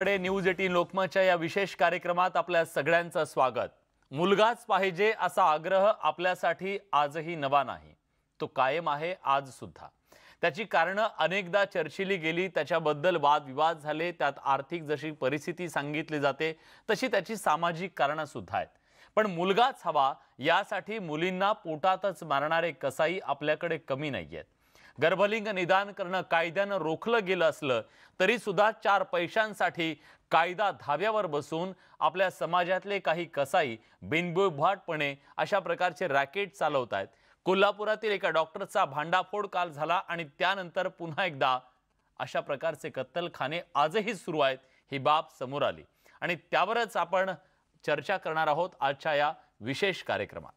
News 18 लोकमतच्या या विशेष कार्यक्रमात आपल्या सगळ्यांचं स्वागत। मुलगाच पाहिजे असा आग्रह आपल्यासाठी आजही नवा नाही, तो कायम आहे आज सुद्धा। त्याची कारण अनेकदा चर्चिली गेली, त्याच्याबद्दल वादविवाद झाले, त्यात आर्थिक जशी परिस्थिती सांगितली जाते तशी त्याची सामाजिक कारणं सुद्धा आहेत। पण मुलगाच हवा यासाठी मुलींना पोटातच मारणारे कसाई आपल्याकडे कमी नाहीयेत। गर्भलिंग निदान करणं कायद्यानं रोखलं गेलं असलं तरी सुद्धा 4 पैशांसाठी कायदा धाब्यावर बसून आपल्या समाजातले काही कसाई बिनबुडभाटपणे अशा प्रकारचे रॅकेट चालवतायत। कोल्हापुरातील एका डॉक्टरचा भांडाफोड काल झाला आणि त्यानंतर पुन्हा एकदा अशा प्रकारचे कत्तलखाने आजही सुरू आहेत, ही बाब समोर आली आणि त्यावरच आपण चर्चा करणार आहोत आजच्या या विशेष कार्यक्रमात।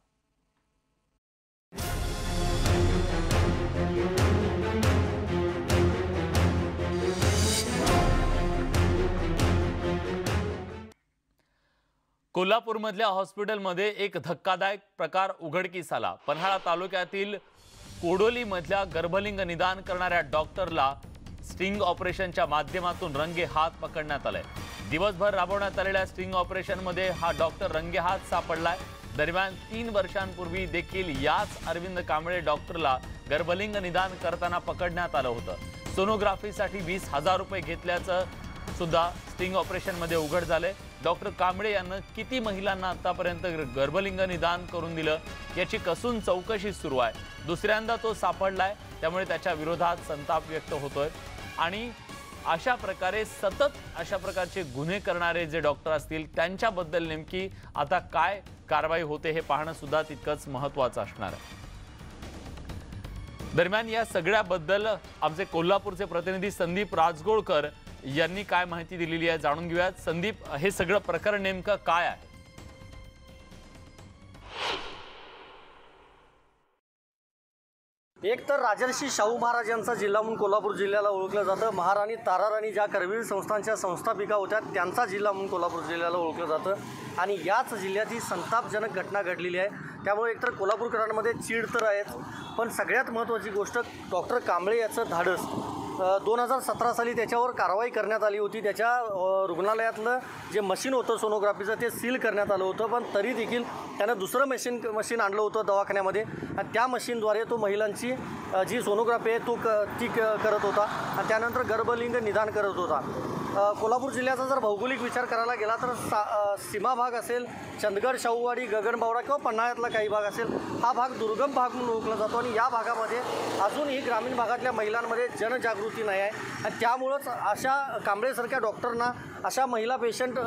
कोल्हापूरमधल्या हॉस्पिटलमध्ये एक धक्कादायक प्रकार उघडकीस आला। पन्हाळा तालुक्यातील कोडोलीमधल्या गर्भलिंग निदान करणाऱ्या डॉक्टरला स्टिंग ऑपरेशनच्या माध्यमातून रंगेहात पकडण्यात आले। दिवसभर राबवण्यात आलेल्या स्टिंग ऑपरेशनमध्ये हा डॉक्टर रंगेहात सापडलाय। दरम्यान 3 वर्षांपूर्वी देखील याच अरविंद कांबळे डॉक्टरला गर्भलिंग निदान करताना पकडण्यात आलं होतं। सोनोग्राफीसाठी 20,000 रुपये घेतल्याचं सुद्धा स्टिंग ऑपरेशनमध्ये उघड झाले। डॉक्टर कांबळे यांना किती महिलांना आतापर्यंत गर्भलिंग निदान करून दिलं याची कसून चौकशी सुरू आहे। दुसऱ्यांदा तो सापडलाय, त्यामुळे त्याच्या विरोधात संताप व्यक्त होतोय आणि अशा प्रकारे सतत अशा प्रकारचे गुन्हे करणारे जे डॉक्टर असतील त्यांच्याबद्दल नेमकी आता काय कारवाई होते हे पाहणं सुद्धा तितकंच महत्त्वाचं असणार आहे। दरम्यान या सगळ्याबद्दल आमचे कोल्हापूरचे प्रतिनिधी संदीप राजगोळकर यांनी काय माहिती दिलेली आहे जाणून घेऊयात। संदीप, हे सगळं प्रकरण नेमकं काय आहे? एक तर राजर्षी शाहू महाराज यांचा जिल्हा म्हणून कोल्हापूर जिल्ह्याला ओळखलं जातं। महाराणी ताराराणी ज्या करवीर संस्थांच्या संस्थापिका होत्या त्यांचा जिल्हा म्हणून कोल्हापूर जिल्ह्याला ओळखलं जातं आणि याच जिल्ह्यात ही संतापजनक घटना घडलेली आहे। त्यामुळे एकतर कोल्हापूरकरांमध्ये चीड तर आहेच, पण सगळ्यात महत्त्वाची गोष्ट डॉक्टर कांबळे याचं धाडस। 2017 साली त्याच्यावर कारवाई करण्यात आली होती। त्याच्या रुग्णालयातलं जे मशीन होतं सोनोग्राफीचं ते सील करण्यात आलं होतं, पण तरी देखील त्यानं दुसरं मशीन आणलं होतं दवाखान्यामध्ये आणि त्या मशीनद्वारे तो महिलांची जी सोनोग्राफी आहे ती करत होता आणि त्यानंतर गर्भलिंग निदान करत होता। कोल्हापूर जिल्ह्याचा जर भौगोलिक विचार करायला गेला तर सीमा भाग असेल, चंदगड, शाहूवाडी, गगनबावडा किंवा पन्हाळ्यातला काही भाग असेल, हा भाग दुर्गम भाग म्हणून ओळखला जातो आणि या भागामध्ये अजूनही ग्रामीण भागातल्या महिलांमध्ये जनजागृती नाही आहे आणि त्यामुळंच अशा कांबळेसारख्या डॉक्टरना अशा महिला पेशंट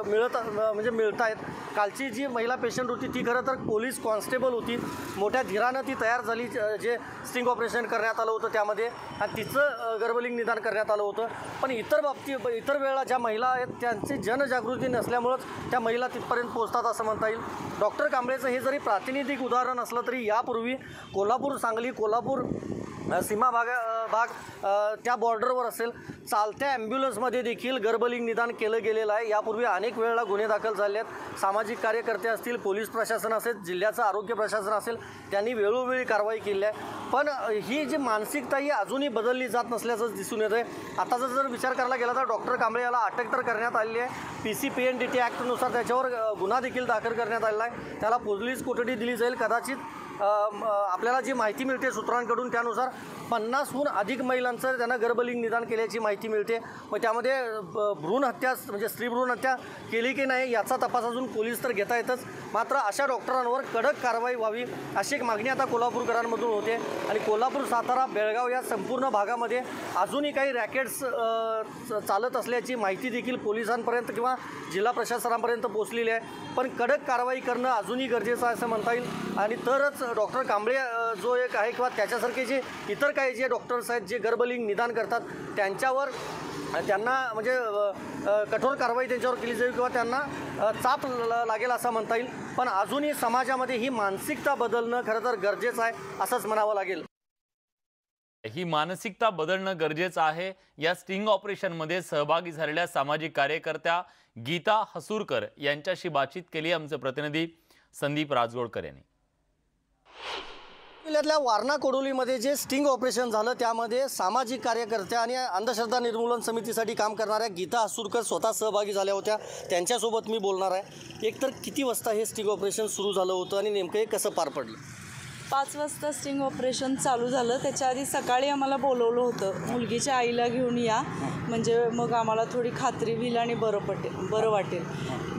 मिळत आहेत। कालची जी महिला पेशंट होती ती खरं तर पोलीस कॉन्स्टेबल होती, मोठ्या धीरानं ती तयार झाली, जे स्टिंग ऑपरेशन करण्यात आलं होतं त्यामध्ये आणि तिचं गर्भलिंग निदान करण्यात आलं होतं। पण इतर वेळेला ज्या महिला आहेत त्यांची जनजागृती नसल्यामुळंच त्या महिला तिथपर्यंत पोहोचतात असं म्हणता येईल। डॉक्टर कांबळेचं हे जरी प्रातिनिधिक उदाहरण असलं तरी यापूर्वी कोल्हापूर, सांगली, कोल्हापूर सीमा भाग त्या बॉर्डरवर असेल, चालत्या ॲम्ब्युलन्समध्ये देखील गर्भलिंग निदान केलं गेलेलं आहे। यापूर्वी अनेक वेळेला गुन्हे दाखल झाले आहेत। सामाजिक कार्यकर्ते असतील, पोलीस प्रशासन असेल, जिल्ह्याचं आरोग्य प्रशासन असेल, त्यांनी वेळोवेळी कारवाई केली आहे। पण ही जी मानसिकता ही अजूनही बदलली जात नसल्याचं दिसून येतं आहे। आताचा जर विचार करायला गेला तर डॉक्टर कांबळे याला अटक तर करण्यात आलेली आहे। PCPNDT ॲक्टनुसार त्याच्यावर गुन्हा देखील दाखल करण्यात आलेला आहे। त्याला पोलीस कोठडी दिली जाईल। कदाचित आपल्याला जी माहिती मिळते सूत्रांकडून त्यानुसार 50हून अधिक महिलांचं त्यांना गर्भलिंग निदान केल्याची माहिती मिळते। मग त्यामध्ये भ्रूण हत्या म्हणजे स्त्री भ्रूण हत्या केली की नाही याचा तपास अजून पोलीस तर घेता येतच, मात्र अशा डॉक्टरांवर कडक कारवाई व्हावी अशी एक मागणी आता कोल्हापूरकरांमधून होते आणि कोल्हापूर, सातारा, बेळगाव या संपूर्ण भागामध्ये अजूनही काही रॅकेट्स चालत असल्याची माहिती देखील पोलिसांपर्यंत किंवा जिल्हा प्रशासनापर्यंत पोहोचलेली आहे। पण कडक कारवाई करणं अजूनही गरजेचं आहे असं म्हणता येईल आणि तरच डॉक्टर कांबळे जो एक आहे किंवा त्याच्यासारखे जे इतर काही जे डॉक्टर्स आहेत जे गर्भलिंग निदान करतात त्यांच्यावर त्यांना म्हणजे कठोर कारवाई त्यांच्यावर केली जाईल किंवा त्यांना चाप लागेल असं म्हणता येईल। पण अजूनही समाजामध्ये ही मानसिकता बदलणं खरं तर गरजेचं आहे असंच म्हणावं लागेल। ही मानसिकता बदलणं गरजेचं आहे। या स्टिंग ऑपरेशनमध्ये सहभागी झालेल्या सामाजिक कार्यकर्त्या गीता हसूरकर यांच्याशी बातचीत केली आमचे प्रतिनिधी संदीप राजगोळकर यांनी। जिल्ह्यातल्या वारणा कोडोलीमध्ये जे स्टिंग ऑपरेशन झालं त्यामध्ये सामाजिक कार्यकर्त्या आणि अंधश्रद्धा निर्मूलन समितीसाठी काम करणाऱ्या गीता आसुरकर स्वतः सहभागी झाल्या होत्या. त्यांच्यासोबत मी बोलणार आहे. एकतर किती वाजता हे स्टिंग ऑपरेशन सुरू झालं होतं आणि नेमकं हे कसं पार पडलं? 5 वाजता स्टिंग ऑपरेशन चालू झालं. त्याच्या आधी सकाळी आम्हाला बोलवलं होतं, मुलगीच्या आईला घेऊन या, म्हणजे मग आम्हाला थोडी खात्री होईल आणि बरं वाटेल.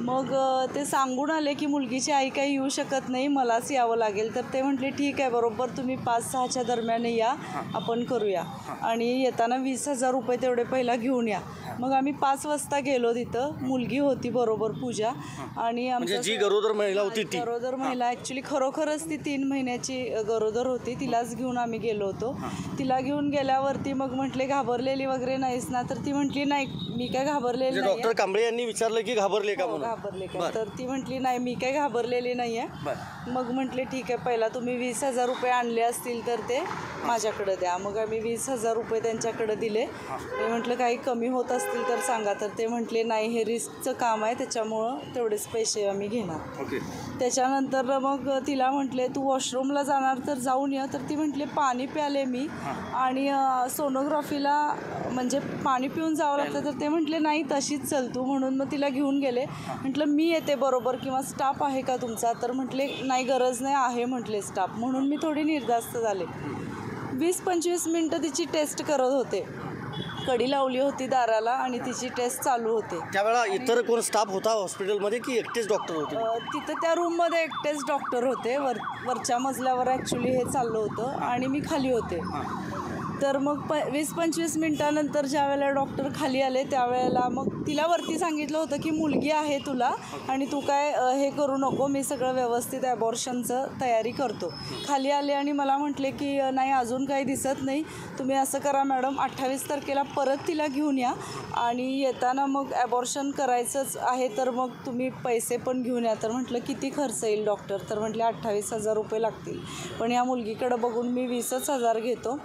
मग ते सांगून आले की मुलगीची आई काही येऊ शकत नाही, मलाच यावं लागेल. तर ते म्हटले ठीक आहे, बरोबर तुम्ही 5-6च्या दरम्यान या, आपण करूया. आणि येताना 20,000 रुपये तेवढे पहिला घेऊन या. मग आम्ही 5 वाजता गेलो. तिथं मुलगी होती बरोबर पूजा. आणि म्हणजे जी गरोदर महिला होती ती गरोदर महिला ॲक्च्युली खरोखरच ती 3 महिन्याची गरोदर होती. तिलाच घेऊन आम्ही गेलो होतो. तिला घेऊन गेल्यावरती मग म्हटले घाबरलेली वगैरे नाहीस ना? तर ती म्हटली नाही, मी काय घाबरलेली नाही. डॉक्टर कांबळे यांनी विचारलं की घाबरले का म्हणून? घाबरले का? तर ती म्हटली नाही, मी काय घाबरलेली नाही आहे. मग म्हटले ठीक आहे, पहिला तुम्ही 20,000 रुपये आणले असतील तर ते माझ्याकडे द्या. मग आम्ही 20,000 रुपये त्यांच्याकडे दिले. मी म्हटलं काही कमी होत असतील तर सांगा. तर ते म्हटले नाही, हे रिस्कचं काम आहे, त्याच्यामुळं तेवढेच पैसे आम्ही घेणार. त्याच्यानंतर मग तिला म्हटले तू वॉशरूमला जाणार तर जाऊन या. तर ती म्हटले पाणी प्याले मी आणि सोनोग्राफीला म्हणजे पाणी पिऊन जावं लागतं. तर ते म्हटले नाही, तशीच चल तू. म्हणून मग तिला घेऊन गेले. म्हटलं मी येते बरोबर, किंवा स्टाफ आहे का तुमचा? तर म्हटले नाही, गरज नाही आहे म्हटले स्टाफ. म्हणून मी थोडी निर्धास्त झाले. 20-25 मिनटं तिची टेस्ट करत होते. कडी लावली होती दाराला आणि तिची टेस्ट चालू होते. त्यावेळेला इतर कोण स्टाफ होता हॉस्पिटलमध्ये की एकटेच डॉक्टर होते? तिथं त्या रूममध्ये एकटेच डॉक्टर होते. वरच्या मजल्यावर ॲक्च्युली हे चाललं होतं आणि मी खाली होते. तर मग 20-25 मिनटानंतर ज्या वेळेला डॉक्टर खाली आले त्यावेळेला मग तिला वरती सांगितलं होतं की मुलगी आहे तुला आणि तू काय हे करू नको, मी सगळं व्यवस्थित ॲबॉर्शनचं तयारी करतो. खाली आले आणि मला म्हटले की नाही, अजून काही दिसत नाही, तुम्ही असं करा मॅडम, 28 तारखेला परत तिला घेऊन या आणि येताना मग ॲबॉर्शन करायचंच आहे तर मग तुम्ही पैसे पण घेऊन या. तर म्हटलं किती खर्च येईल डॉक्टर? तर म्हटले 28,000 रुपये लागतील, पण या मुलगीकडं बघून मी 20,000 घेतो.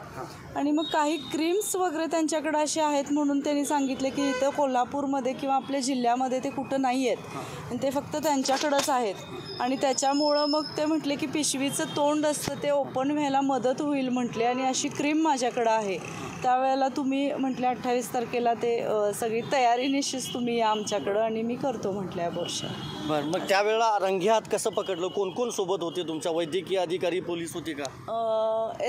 आणि मग काही क्रीम्स वगैरे त्यांच्याकडे असे आहेत म्हणून त्यांनी सांगितले की इथं कोल्हापूरमध्ये किंवा आपल्या जिल्ह्यामध्ये ते कुठं नाही आहेत आणि ते फक्त त्यांच्याकडंच आहेत. आणि त्याच्यामुळं मग ते म्हटले की पिशवीचं तोंड असतं ते ओपन व्हायला मदत होईल म्हटले आणि अशी क्रीम माझ्याकडं आहे. त्यावेळेला तुम्ही म्हटले 28 तारखेला ते सगळी तयारी निश्चित तुम्ही या आमच्याकडं आणि मी करतो म्हटलं ॲबॉर्शन. बरं, मग त्यावेळेला रंगेहात कसं पकडलं? कोण कोण सोबत होते तुमच्या? वैद्यकीय अधिकारी, पोलीस होते का?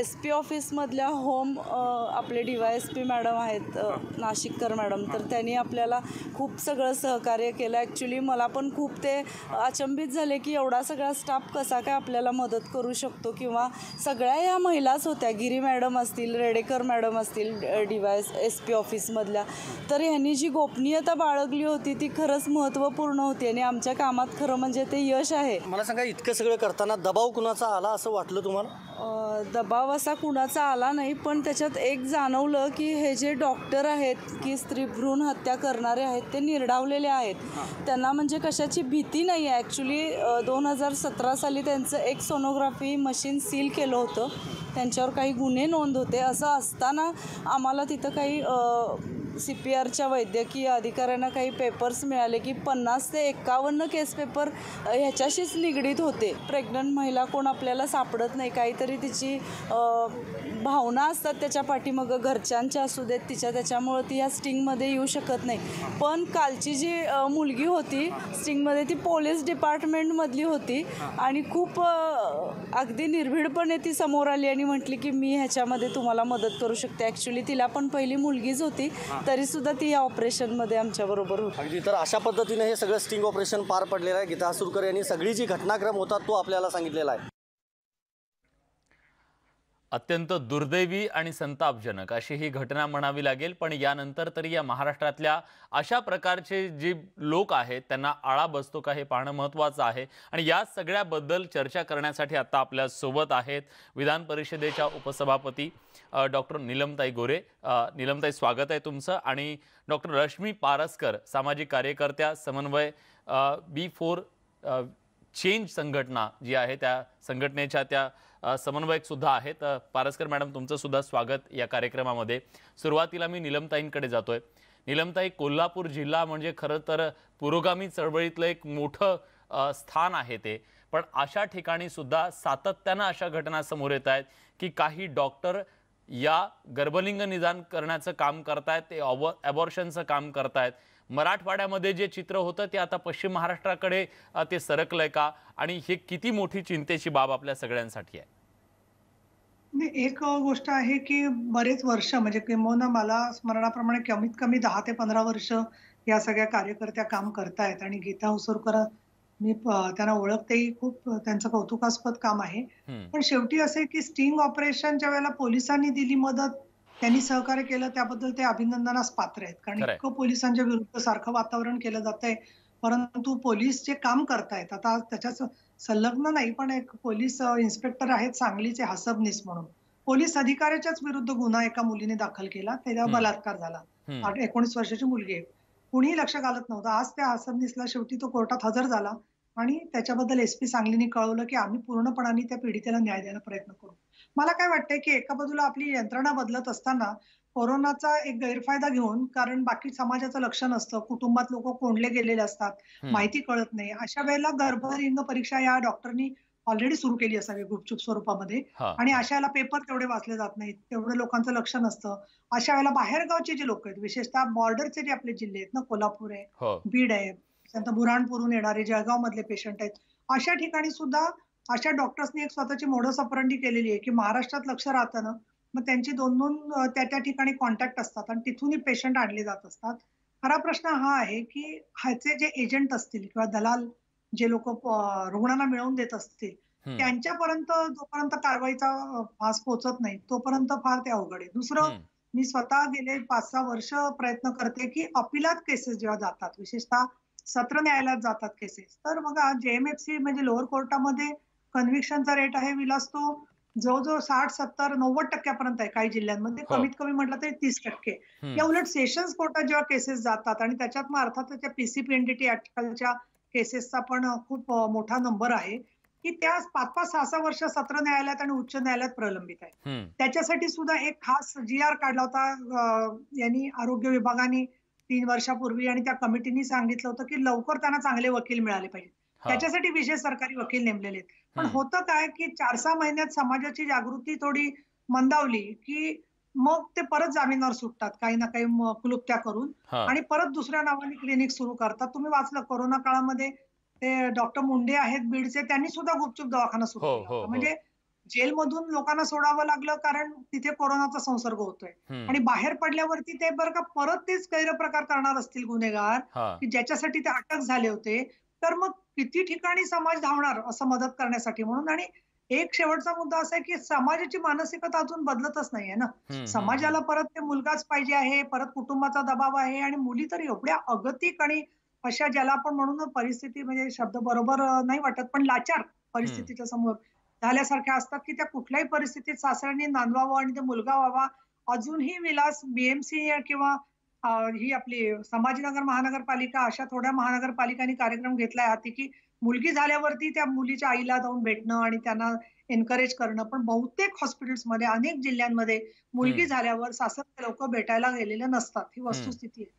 SP ऑफिसमधल्या होम आपले DYSP मॅडम आहेत नाशिककर मॅडम, तर त्यांनी आपल्याला खूप सगळं सहकार्य केलं. ॲक्च्युली मला पण खूप ते अचंबित झाले की एवढा सगळा स्टाफ कसा काय आपल्याला मदत करू शकतो. किंवा सगळ्या या महिलाच होत्या, गिरी मॅडम असतील, रेडेकर मॅडम असतील SP ऑफिसमधल्या. तर ह्यांनी जी गोपनीयता बाळगली होती ती खरंच महत्त्वपूर्ण होती आणि आमच्या कामात खरं म्हणजे ते यश आहे. मला सांगा, इतकं सगळं करताना दबाव कुणाचा आला असं वाटलं तुम्हाला? दबाव असा कुणाचा आला नाही, पण त्याच्यात एक जाणवलं की हे जे डॉक्टर आहेत की स्त्री भ्रूण हत्या करणारे आहेत ते निर्डावलेले आहेत. त्यांना म्हणजे कशाची भीती नाही आहे. ॲक्च्युली 2017 साली त्यांचं एक सोनोग्राफी मशीन सील केलं होतं, त्यांच्यावर काही गुन्हे नोंद होते. असं असताना आम्हाला तिथं काही CPRच्या वैद्यकीय अधिकाऱ्यांना काही पेपर्स मिळाले की 50 ते 51 केस पेपर ह्याच्याशीच निगडीत होते. प्रेग्नंट महिला कोण आपल्याला सापडत नाही, काहीतरी तिची भावना असतात त्याच्या पाठीमागं, घरच्यांच्या असू देत तिच्या, त्याच्यामुळं ती ह्या स्टिंगमध्ये येऊ शकत नाही. पण कालची जी मुलगी होती स्टिंगमध्ये ती पोलीस डिपार्टमेंटमधली होती आणि खूप अगदी निर्भीडपणे ती समोर आली आणि म्हटली की मी ह्याच्यामध्ये तुम्हाला मदत करू शकते. ॲक्च्युली तिला पण पहिली मुलगीच होती, तरीसुद्धा ती या ऑपरेशनमध्ये आमच्याबरोबर होती. अगदी. तर अशा पद्धतीने हे सगळं स्टिंग ऑपरेशन पार पडलेलं आहे. गीता आसुरकर यांनी सगळी जी घटनाक्रम होता तो आपल्याला सांगितलेला आहे. अत्यंत दुर्दैवी आणि संतापजनक अशी ही घटना म्हणावी लागेल. पण यानंतर तरी या महाराष्ट्रातल्या अशा प्रकारचे जे लोक आहेत त्यांना आळा बसतो का हे पाहणं महत्त्वाचं आहे. आणि या सगळ्याबद्दल चर्चा करण्यासाठी आता आपल्या सोबत आहेत विधान परिषदेच्या उपसभापती डॉक्टर नीलमताई गोरे. नीलमताई, स्वागत आहे तुमचं. आणि डॉक्टर रश्मी पारसकर, सामाजिक कार्यकर्त्या, समन्वय B4 चेंज संघटना जी आहे त्या संघटनेच्या त्या समन्वयक सुद्धा आहेत. पारसकर मॅडम, तुमचं सुद्धा स्वागत या कार्यक्रमामध्ये. सुरुवातीला मी नीलमताईंकडे जातोय. नीलमताई, कोल्हापूर जिल्हा म्हणजे खरं तर पुरोगामी चळवळीतलं एक मोठं स्थान आहे ते, पण अशा ठिकाणी सुद्धा सातत्यानं अशा घटना समोर येत आहेत की काही डॉक्टर या गर्भलिंग निदान करण्याचं काम करतायत, ते अबॉर्शनचं काम करतायत। मराठवाड्यामध्ये जे चित्र होतं ते आता पश्चिम महाराष्ट्राकडे ते सरकलंय का, आणि हे किती मोठी चिंतेची बाब आपल्या सगळ्यांसाठी आहे? एक गोष्ट आहे की बरेच वर्ष म्हणजे किंबहुना मला स्मरणाप्रमाणे कमीत कमी 10 ते 15 वर्ष या सगळ्या कार्यकर्त्या काम करतायत आणि गीता उसुरकर मी त्यांना ओळखतेही, खूप त्यांचं कौतुकास्पद काम आहे। पण शेवटी असं आहे की स्टिंग ऑपरेशनच्या वेळेला पोलिसांनी दिली मदत, त्यांनी सहकार्य केलं, त्याबद्दल ते अभिनंदनास पात्र आहेत। कारण खरंय. इतकं पोलिसांच्या विरुद्ध सारखं वातावरण केलं जातंय, परंतु पोलीस जे काम करतायत आता त्याच्याच संलग्न नाही, पण एक पोलीस इन्स्पेक्टर आहेत सांगलीचे हसबनीस म्हणून, पोलीस अधिकाऱ्याच्याच विरुद्ध गुन्हा एका मुलीने दाखल केला, त्याच्यावर बलात्कार झाला। 19 वर्षाची मुलगी आहे, कुणीही लक्ष घालत नव्हतं। आज त्या हसबनीसला शेवटी तो कोर्टात हजर झाला आणि त्याच्याबद्दल SP सांगलीने कळवलं की आम्ही पूर्णपणाने त्या पीडितेला न्याय द्यायला प्रयत्न करू। मला काय वाटतंय की एका बाजूला आपली यंत्रणा बदलत असताना कोरोनाचा एक गैरफायदा घेऊन, कारण बाकी समाजाचं लक्ष नसतं, कुटुंबात लोक कोंडले गेलेले असतात, माहिती कळत नाही, अशा वेळेला गर्भलिंग परीक्षा या डॉक्टरनी ऑलरेडी सुरू केली असावी गुपचूप स्वरूपामध्ये, आणि अशा वेळेला पेपर तेवढे वाचले जात नाहीत, तेवढं लोकांचं लक्ष नसतं। अशा वेळेला बाहेरगावचे जे लोक आहेत, विशेषतः बॉर्डरचे जे आपले जिल्हे आहेत ना, कोल्हापूर आहे, बीड आहे, त्यानंतर बुऱ्हाणपूरहून येणारे जळगाव मधले पेशंट आहेत, अशा ठिकाणी सुद्धा अशा डॉक्टर्सनी एक स्वतःची मोडस ऑपरेंडी केलेली आहे की महाराष्ट्रात लक्ष राहतं ना, मग त्यांची 2-2 त्या ठिकाणी कॉन्टॅक्ट असतात आणि तिथूनही पेशंट आणले जात असतात। खरा प्रश्न हा आहे की ह्याचे जे एजंट असतील किंवा दलाल जे लोक रुग्णांना मिळवून देत असतील, त्यांच्यापर्यंत जोपर्यंत कारवाईचा फास पोहोचत नाही तोपर्यंत फार ते अवघड आहे। दुसरं, मी स्वतः गेले 5-6 वर्ष प्रयत्न करते की अपिलात केसेस जेव्हा जातात, विशेषतः सत्र न्यायालयात जातात केसेस, तर बघा JMFC म्हणजे लोअर कोर्टामध्ये कन्व्हिक्शनचा रेट आहे विलास तो जवळजवळ 60-70-90% आहे, काही जिल्ह्यांमध्ये कमीत कमी म्हटलं तरी 30%। या उलट सेशन्स कोर्टात जेव्हा केसेस जातात आणि त्याच्यात मग अर्थात त्या PCPNDT आर्टिकलच्या केसेसचा पण खूप मोठा नंबर आहे की त्या 5-5-6-6 वर्ष सत्र न्यायालयात आणि उच्च न्यायालयात प्रलंबित आहे। त्याच्यासाठी सुद्धा एक खास GR काढला होता यांनी, आरोग्य विभागाने 3 वर्षापूर्वी, आणि त्या कमिटीने सांगितलं होतं की लवकर त्यांना चांगले वकील मिळाले पाहिजे, त्याच्यासाठी विशेष सरकारी वकील नेमलेले आहेत। पण होतं काय की 4-6 महिन्यात समाजाची जागृती थोडी मंदावली की मग ते परत जामिनावर सुटतात, काही ना काही क्लुप्त्या करून, आणि परत दुसऱ्या नावाने क्लिनिक सुरू करतात। तुम्ही वाचलं कोरोना काळामध्ये ते डॉक्टर मुंडे आहेत बीडचे, त्यांनी सुद्धा गुपचूप दवाखाना सुरू केला, म्हणजे जेलमधून लोकांना सोडावं लागलं कारण तिथे कोरोनाचा संसर्ग होतोय, आणि बाहेर पडल्यावरती ते बरं का परत तेच गैरप्रकार करणार असतील गुन्हेगार की ज्याच्यासाठी ते अटक झाले होते, तर मग किती ठिकाणी समाज धावणार असं मदत करण्यासाठी म्हणून। आणि एक शेवटचा मुद्दा असा आहे की समाजाची मानसिकता अजून बदलतच नाहीये ना, समाजाला परत ते मुलगाच पाहिजे आहे, परत कुटुंबाचा दबाव आहे, आणि मुली तर एवढ्या अगतिक आणि अशा ज्याला आपण म्हणून परिस्थिती, म्हणजे शब्द बरोबर नाही वाटत, पण लाचार परिस्थितीच्या समोर झाल्यासारख्या असतात की त्या कुठल्याही परिस्थितीत सासऱ्यांनी नांदवावं आणि ते मुलगा व्हावा। अजूनही विलास BMC किंवा ही आपली संभाजीनगर महानगरपालिका अशा थोड्या महानगरपालिकांनी कार्यक्रम घेतलाय हाती की मुलगी झाल्यावरती त्या मुलीच्या आईला जाऊन भेटणं आणि त्यांना एनकरेज करणं, पण बहुतेक हॉस्पिटल्समध्ये, अनेक जिल्ह्यांमध्ये मुलगी झाल्यावर सासरचे लोक भेटायला गेलेले नसतात, ही वस्तुस्थिती आहे।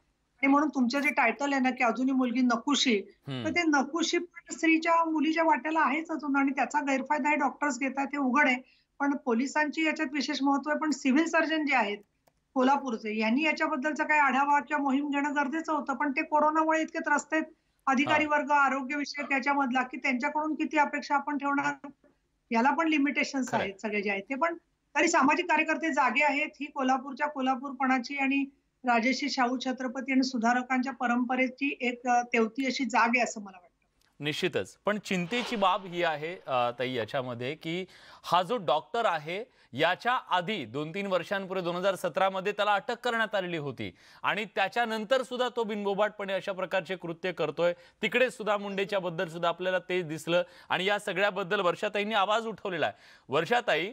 आणि म्हणून तुमचं जे टायटल आहे ना की अजूनही मुलगी नकुशी, तर ते नकुशी पण स्त्रीच्या मुलीच्या वाट्याला आहेच अजून, आणि त्याचा गैरफायदा हे डॉक्टर्स घेतात हे उघड आहे। पण पोलिसांची याच्यात विशेष महत्व आहे, पण सिव्हिल सर्जन जे आहेत कोल्हापूरचे, यांनी याच्याबद्दलचा काही आढावा किंवा मोहीम घेणं गरजेचं होतं, पण ते कोरोनामुळे इतके त्रस्त आहेत अधिकारी वर्ग, आरोग्य विषयक याच्यामधला, की त्यांच्याकडून किती अपेक्षा आपण ठेवणार, याला पण लिमिटेशन्स आहेत सगळे जे आहेत ते। पण तरी सामाजिक कार्यकर्ते जागे आहेत, ही कोल्हापूरच्या कोल्हापूरपणाची आणि राजर्षी शाहू छत्रपती आणि सुधारकांच्या परंपरेची एक तेवती अशी जाग आहे असं मला वाटतं। निश्चितच, पण चिंतेची बाब ही आहे ताई याच्यामध्ये की हा जो डॉक्टर आहे याच्या आधी 2-3 वर्षांपूर्वी 2017 मध्ये त्याला अटक करण्यात आलेली होती, आणि त्याच्यानंतर सुद्धा तो बिनबोभाटपणे अशा प्रकारचे कृत्य करतोय। तिकडे सुद्धा मुंडेच्या बद्दल सुद्धा आपल्याला ते दिसलं, आणि या सगळ्याबद्दल वर्षाताईंनी आवाज उठवलेला आहे। वर्षाताई,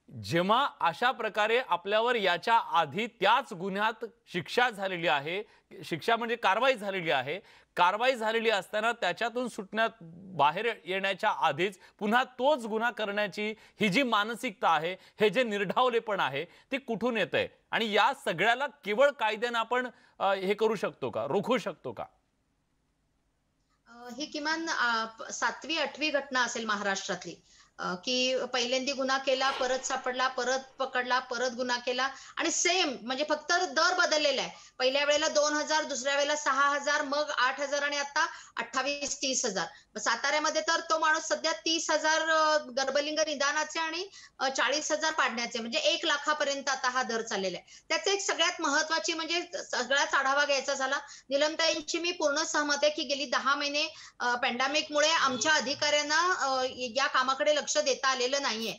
जेव्हा अशा प्रकारे आपल्यावर याच्या आधी त्याच गुन्ह्यात शिक्षा झालेली आहे, शिक्षा म्हणजे कारवाई झालेली आहे, कारवाई झालेली असताना त्याच्यातून सुटण्यात बाहेर येण्याच्या आधीच पुन्हा तोच गुन्हा करण्याची ही जी मानसिकता आहे, हे जे निर्ढावलेपण आहे, ते कुठून येतंय, आणि या सगळ्याला केवळ कायद्याने आपण हे करू शकतो का, रोखू शकतो का? ही किमान 7वी 8वी घटना असेल महाराष्ट्रातली, की पहिल्यांदा गुन्हा केला, परत सापडला, परत पकडला, परत गुन्हा केला आणि सेम, म्हणजे फक्त दर बदललेला आहे. पहिल्या वेळेला 2,000, दुसऱ्या वेळेला 6,000, मग 8,000 आणि आता 28-30,000. साताऱ्यामध्ये तर तो माणूस सध्या 30,000 गर्भलिंग निदानाचे आणि 40,000 पाडण्याचे, म्हणजे 1 लाखापर्यंत आता हा दर चाललेला आहे. त्याचे एक सगळ्यात महत्वाची म्हणजे सगळाच आढावा घ्यायचा झाला. निलमताईंची मी पूर्ण सहमत आहे की गेली 10 महिने पॅन्डेमिकमुळे आमच्या अधिकाऱ्यांना या कामाकडे लक्ष देता आलेलं नाहीये.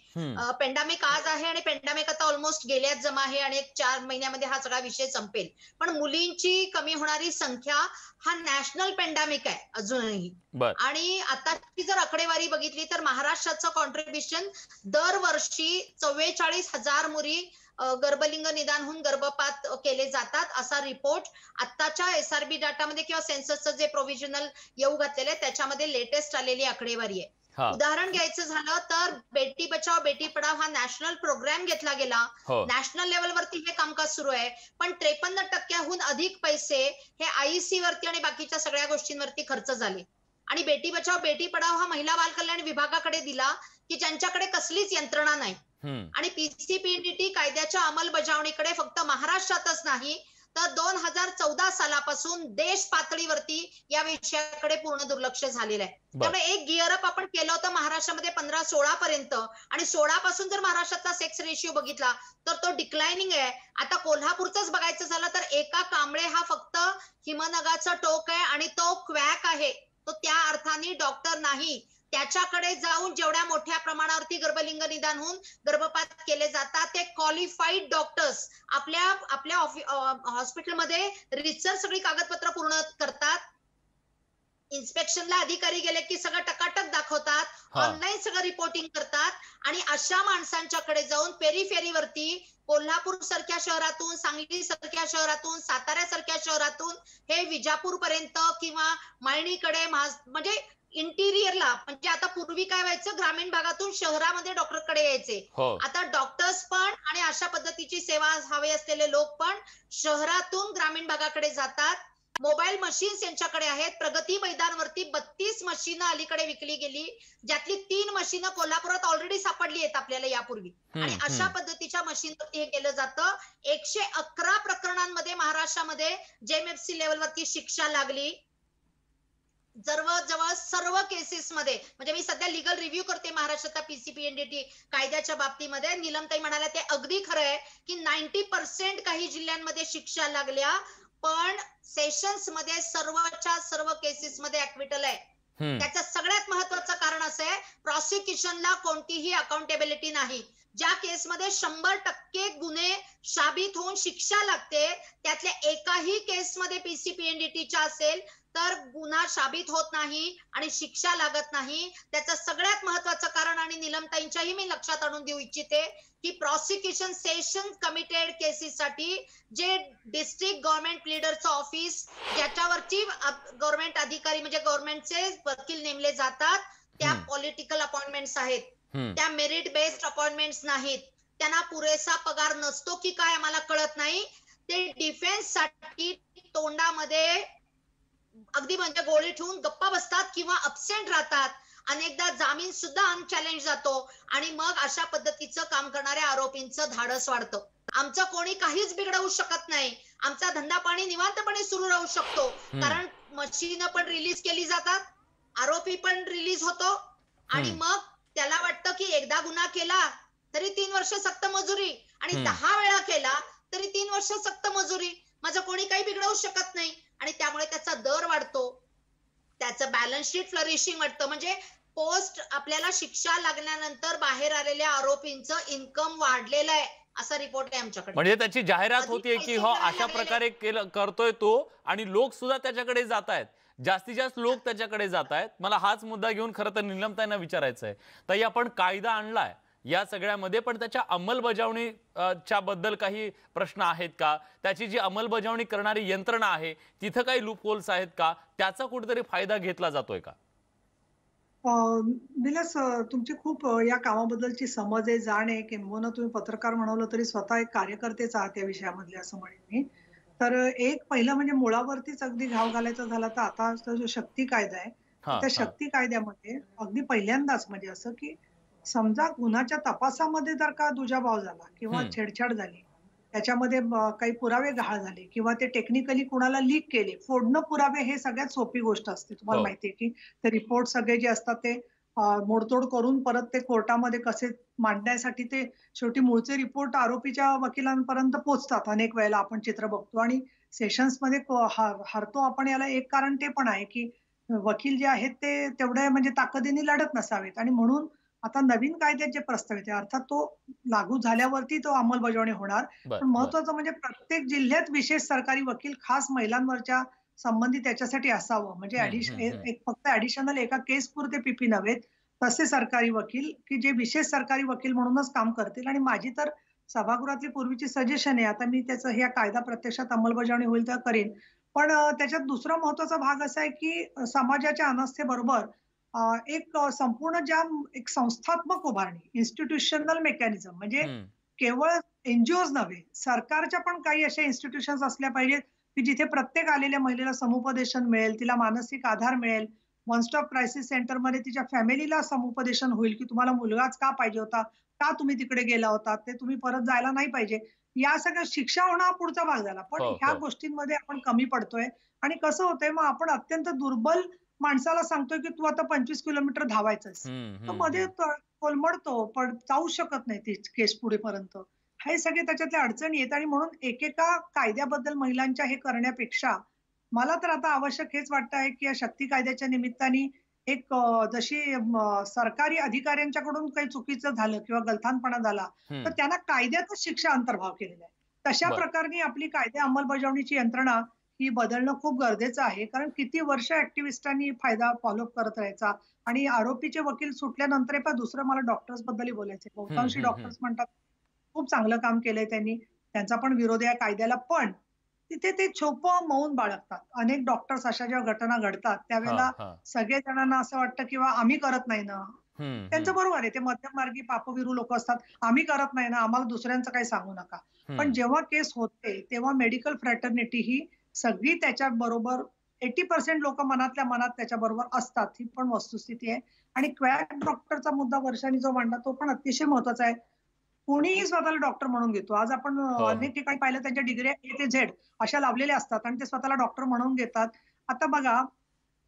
पॅन्डेमिक आज आहे आणि पॅन्डेमिक आता ऑलमोस्ट गेल्याच जमा आहे आणि 4 महिन्यामध्ये हा सगळा विषय संपेल. पण मुलींची कमी होणारी संख्या हा नॅशनल पॅन्डेमिक आहे अजूनही. आणि आताची जर आकडेवारी बघितली तर महाराष्ट्राचं कॉन्ट्रीब्युशन दरवर्षी 44,000 मुली गर्भलिंग निदान होऊन गर्भपात केले जातात, असा रिपोर्ट आताच्या SRB डाटामध्ये किंवा सेन्ससचं जे प्रोव्हिजनल येऊ घातलेलं आहे त्याच्यामध्ये लेटेस्ट आलेली आकडेवारी आहे. उदाहरण घ्यायचं झालं तर बेटी बचाव बेटी पढाव हा नॅशनल प्रोग्राम घेतला गेला, नॅशनल लेवलवरती हे कामकाज सुरू आहे, पण 53% अधिक पैसे हे IEC वरती आणि बाकीच्या सगळ्या गोष्टींवरती खर्च झाले. आणि बेटी बचाव बेटी पढाव हा महिला बाल कल्याण विभागाकडे दिला की ज्यांच्याकडे कसलीच यंत्रणा नाही. आणि PCPNDT कायद्याच्या अंमलबजावणीकडे फक्त महाराष्ट्रातच नाही तर 2014 सालापासून देश पातळीवरती या विषयाकडे पूर्ण दुर्लक्ष झालेलं आहे. त्यामुळे एक गिअर अप आपण केलं होतं महाराष्ट्रामध्ये 15-16 पर्यंत, आणि 16 पासून जर महाराष्ट्रातला सेक्स रेशिओ बघितला तर तो डिक्लाइनिंग आहे. आता कोल्हापूरच बघायचं झालं तर एका कांबळे हा फक्त हिमनगाचं टोक आहे आणि तो क्वॅक आहे, तो त्या अर्थाने डॉक्टर नाही. त्याच्याकडे जाऊन जेवढ्या मोठ्या प्रमाणावरती गर्भलिंग निदान होऊन गर्भपात केले जातात ते क्वालिफाईड डॉक्टर्स आपल्या हॉस्पिटलमध्ये रिसर्च सगळी कागदपत्र पूर्ण करतात. इन्स्पेक्शनला अधिकारी गेले की सगळं टकाटक दाखवतात, ऑनलाईन सगळं रिपोर्टिंग करतात. आणि अशा माणसांच्याकडे जाऊन पेरिफेरीवरती कोल्हापूर सारख्या शहरातून, सांगली सारख्या शहरातून, साताऱ्या सारख्या शहरातून हे विजापूर पर्यंत किंवा माळणीकडे म्हणजे इंटिरियरला, म्हणजे आता पूर्वी काय व्हायचं, ग्रामीण भागातून शहरामध्ये डॉक्टरकडे यायचे, आता डॉक्टर्स पण आणि अशा पद्धतीची सेवा हवे असलेले लोक पण शहरातून ग्रामीण भागाकडे जातात. मोबाईल मशीन्स यांच्याकडे आहेत. प्रगती मैदानवरती 32 मशीनं अलीकडे विकली गेली, ज्यातली 3 मशीनं कोल्हापुरात ऑलरेडी सापडली आहेत आपल्याला यापूर्वी. आणि अशा पद्धतीच्या मशीनवरती हे केलं जातं. 111 प्रकरणांमध्ये महाराष्ट्रामध्ये JMFC लेवलवरती शिक्षा लागली. जवळजवळ सर्व केसेसमध्ये, म्हणजे मी सध्या लिगल रिव्ह्यू करते महाराष्ट्राच्या PCPNDT कायद्याच्या बाबतीमध्ये. निलमताई म्हणाल्या ते अगदी खरं आहे की 90% काही जिल्ह्यांमध्ये शिक्षा लागल्या, पण सेशन्स मध्ये सर्वच्या सर्व केसेसमध्ये ऍक्विटल आहे. त्याचं सगळ्यात महत्वाचं कारण असं आहे, प्रॉसिक्युशनला कोणतीही अकाउंटेबिलिटी नाही. ज्या केसमध्ये 100% गुन्हे साबित होऊन शिक्षा लागते त्यातल्या एकाही केसमध्ये PCPNDTच्या असेल तर गुन्हा साबित होत नाही आणि शिक्षा लागत नाही. त्याचं सगळ्यात महत्वाचं कारण, आणि निलमताईंच्याही मी लक्षात आणून देऊ इच्छिते की प्रॉसिक्युशन सेशन कमिटेड केसेससाठी जे डिस्ट्रिक्ट गव्हर्नमेंट लीडरचं ऑफिस, ज्याच्यावरची गव्हर्नमेंट अधिकारी म्हणजे गव्हर्नमेंटचे वकील नेमले जातात, त्या पॉलिटिकल अपॉइंटमेंट्स आहेत, त्या मेरिट बेस्ड अपॉइंटमेंट्स नाहीत. त्यांना पुरेसा पगार नसतो की काय आम्हाला कळत नाही. ते डिफेन्स साठी तोंडामध्ये अगदी म्हणजे गोळी ठेवून गप्पा बसतात किंवा अब्सेंट राहतात. अनेकदा जामीन सुद्धा अनचॅलेंज जातो आणि मग अशा पद्धतीचं काम करणाऱ्या आरोपींचं धाडस वाढतं. आमचं कोणी काहीच बिघडवू शकत नाही, आमचा धंदा पाणी निवांतपणे सुरू राहू शकतो, कारण मशीन पण रिलीज केली जातात, आरोपी पण रिलीज होतो, आणि मग त्याला वाटतं की एकदा गुन्हा केला तरी 3 वर्ष सक्त मजुरी, आणि 10 वेळा केला तरी 3 वर्ष सक्त मजुरी, माझं कोणी काही बिघडवू शकत नाही. आणि त्यामुळे त्याचा दर वाढतो, त्याचं बॅलन्स शीट फ्लरिशिंग वाटतं. म्हणजे पोस्ट आपल्याला शिक्षा लागल्यानंतर बाहेर आलेल्या आरोपींचं इन्कम वाढलेलं आहे, असा रिपोर्ट आहे आमच्याकडे. म्हणजे त्याची जाहिरात होतीये की हो अशा प्रकारे करतोय तो, आणि लोक सुद्धा त्याच्याकडे जात आहेत, जास्तीत जास्त लोक त्याच्याकडे जात आहेत. मला हाच मुद्दा घेऊन खरं तर निलमताईंना विचारायचं आहे. ताई, आपण कायदा आणलाय या सगळ्यामध्ये, पण त्याच्या अंमलबजावणीच्या बद्दल काही प्रश्न आहेत का? त्याची जी अंमलबजावणी करणारी यंत्रणा आहे तिथं काही लूप होल्स आहेत का? त्याचा कुठेतरी फायदा घेतला जातोय का? निलेश, तुमची खूप या कामाबद्दलची समज आहे, जाण आहे, किंबहुना तुम्ही पत्रकार म्हणावलं तरी स्वतः एक कार्यकर्तेच आहात या विषयामधले, असं म्हणेन मी. तर एक पहिलं म्हणजे मुळावरतीच अगदी घाव घालायचा झाला तर आता जो शक्ती कायदा आहे त्या शक्ती कायद्यामध्ये अगदी पहिल्यांदाच म्हणजे असं की समजा गुन्ह्याच्या तपासामध्ये जर का दुजाभाव झाला किंवा छेडछाड झाली, त्याच्यामध्ये काही पुरावे गहाळ झाले किंवा ते टेक्निकली कुणाला लीक केले, फोडणं पुरावे हे सगळ्यात सोपी गोष्ट असते. तुम्हाला माहितीये की ते रिपोर्ट सगळे जे असतात ते मोडतोड करून परत ते कोर्टामध्ये कसे मांडण्यासाठी ते शेवटी मूळचे रिपोर्ट आरोपीच्या वकिलांपर्यंत पोहोचतात. अनेक वेळेला आपण चित्र बघतो आणि सेशन्समध्ये हारतो आपण. याला एक कारण ते पण आहे की वकील जे आहेत ते तेवढ्या म्हणजे ताकदीने लढत नसावेत आणि म्हणून आता नवीन कायद्यात जे प्रस्तावित आहे अर्थात तो लागू झाल्यावरती तो अंमलबजावणी होणार. पण महत्वाचं म्हणजे प्रत्येक जिल्ह्यात विशेष सरकारी वकील खास महिलांवरच्या संबंधित त्याच्यासाठी असावं. म्हणजे फक्त ऍडिशनल एका केस पुरते पीपी नव्हेत, तसे सरकारी वकील की जे विशेष सरकारी वकील म्हणूनच काम करतील. आणि माझी तर सभागृहातली पूर्वीची सजेशन आहे, आता मी त्याचं ह्या कायदा प्रत्यक्षात अंमलबजावणी होईल तर करीन. पण त्याच्यात दुसरा महत्वाचा भाग असा आहे की समाजाच्या अनास्थेबरोबर एक संपूर्ण ज्या एक संस्थात्मक उभारणी, इन्स्टिट्यूशनल मेकॅनिझम, म्हणजे केवळ एनजीओज नव्हे, सरकारच्या पण काही अशा इन्स्टिट्यूशन्स असल्या पाहिजेत की जिथे प्रत्येक आलेल्या महिलेला समुपदेशन मिळेल, तिला मानसिक आधार मिळेल. वन स्टॉप क्रायसिस सेंटरमध्ये तिच्या फॅमिलीला समुपदेशन होईल की तुम्हाला मुलगाच का पाहिजे होता, का तुम्ही तिकडे गेला होता, ते तुम्ही परत जायला नाही पाहिजे. या सगळ्या शिक्षा होणं हा पुढचा भाग झाला. पण ह्या गोष्टींमध्ये आपण कमी पडतोय आणि कसं होतंय मग आपण अत्यंत दुर्बल माणसाला सांगतोय की तू आता 25 किलोमीटर धावायचंस, तर मध्ये कोलमडतो, पण जाऊ शकत नाही ती केस पुढेपर्यंत. हे सगळे त्याच्यातल्या अडचणी आहेत आणि म्हणून एकेका कायद्याबद्दल महिलांच्या हे करण्यापेक्षा मला तर आता आवश्यक हेच वाटतं आहे की या शक्ती कायद्याच्या निमित्ताने एक जशी सरकारी अधिकाऱ्यांच्याकडून काही चुकीचं झालं किंवा गलथानपणा झाला तर त्यांना कायद्यातच शिक्षा अंतर्भाव केलेला आहे. तशा प्रकारे आपली कायदा अंमलबजावणीची यंत्रणा ही बदलणं खूप गरजेचं आहे. कारण किती वर्ष ऍक्टिव्हिस्टांनी फायदा फॉलोअप करत राहायचा आणि आरोपीचे वकील सुटल्यानंतर पण दुसरं मला डॉक्टर्स बद्दल बोलायचे. बहुतांशी डॉक्टर्स म्हणतात खूप चांगलं काम केलंय त्यांनी, त्यांचा पण विरोध आहे कायद्याला, पण तिथे ते छुपं मौन बाळगतात. अनेक डॉक्टर्स अशा जेव्हा घटना घडतात त्यावेळेला सगळे जणांना असं वाटतं किंवा आम्ही करत नाही ना. त्यांचं बरोबर आहे, ते मध्यममार्गी पापविरू लोक असतात. आम्ही करत नाही ना, आम्हाला दुसऱ्यांचं काही सांगू नका. पण जेव्हा केस होते तेव्हा मेडिकल फ्रॅटर्निटी ही सगळी त्याच्या बरोबर 80% लोक मनातल्या मनात त्याच्या बरोबर असतात. ही पण वस्तुस्थिती आहे. आणि क्वॅक डॉक्टरचा मुद्दा वर्षांनी जो मांडला तो पण अतिशय महत्वाचा आहे. कोणीही स्वतःला डॉक्टर म्हणून घेतो. आज आपण अनेक ठिकाणी पाहिलं त्यांच्या डिग्री A ते Z अशा लावलेल्या असतात आणि ते स्वतःला डॉक्टर म्हणून घेतात. आता बघा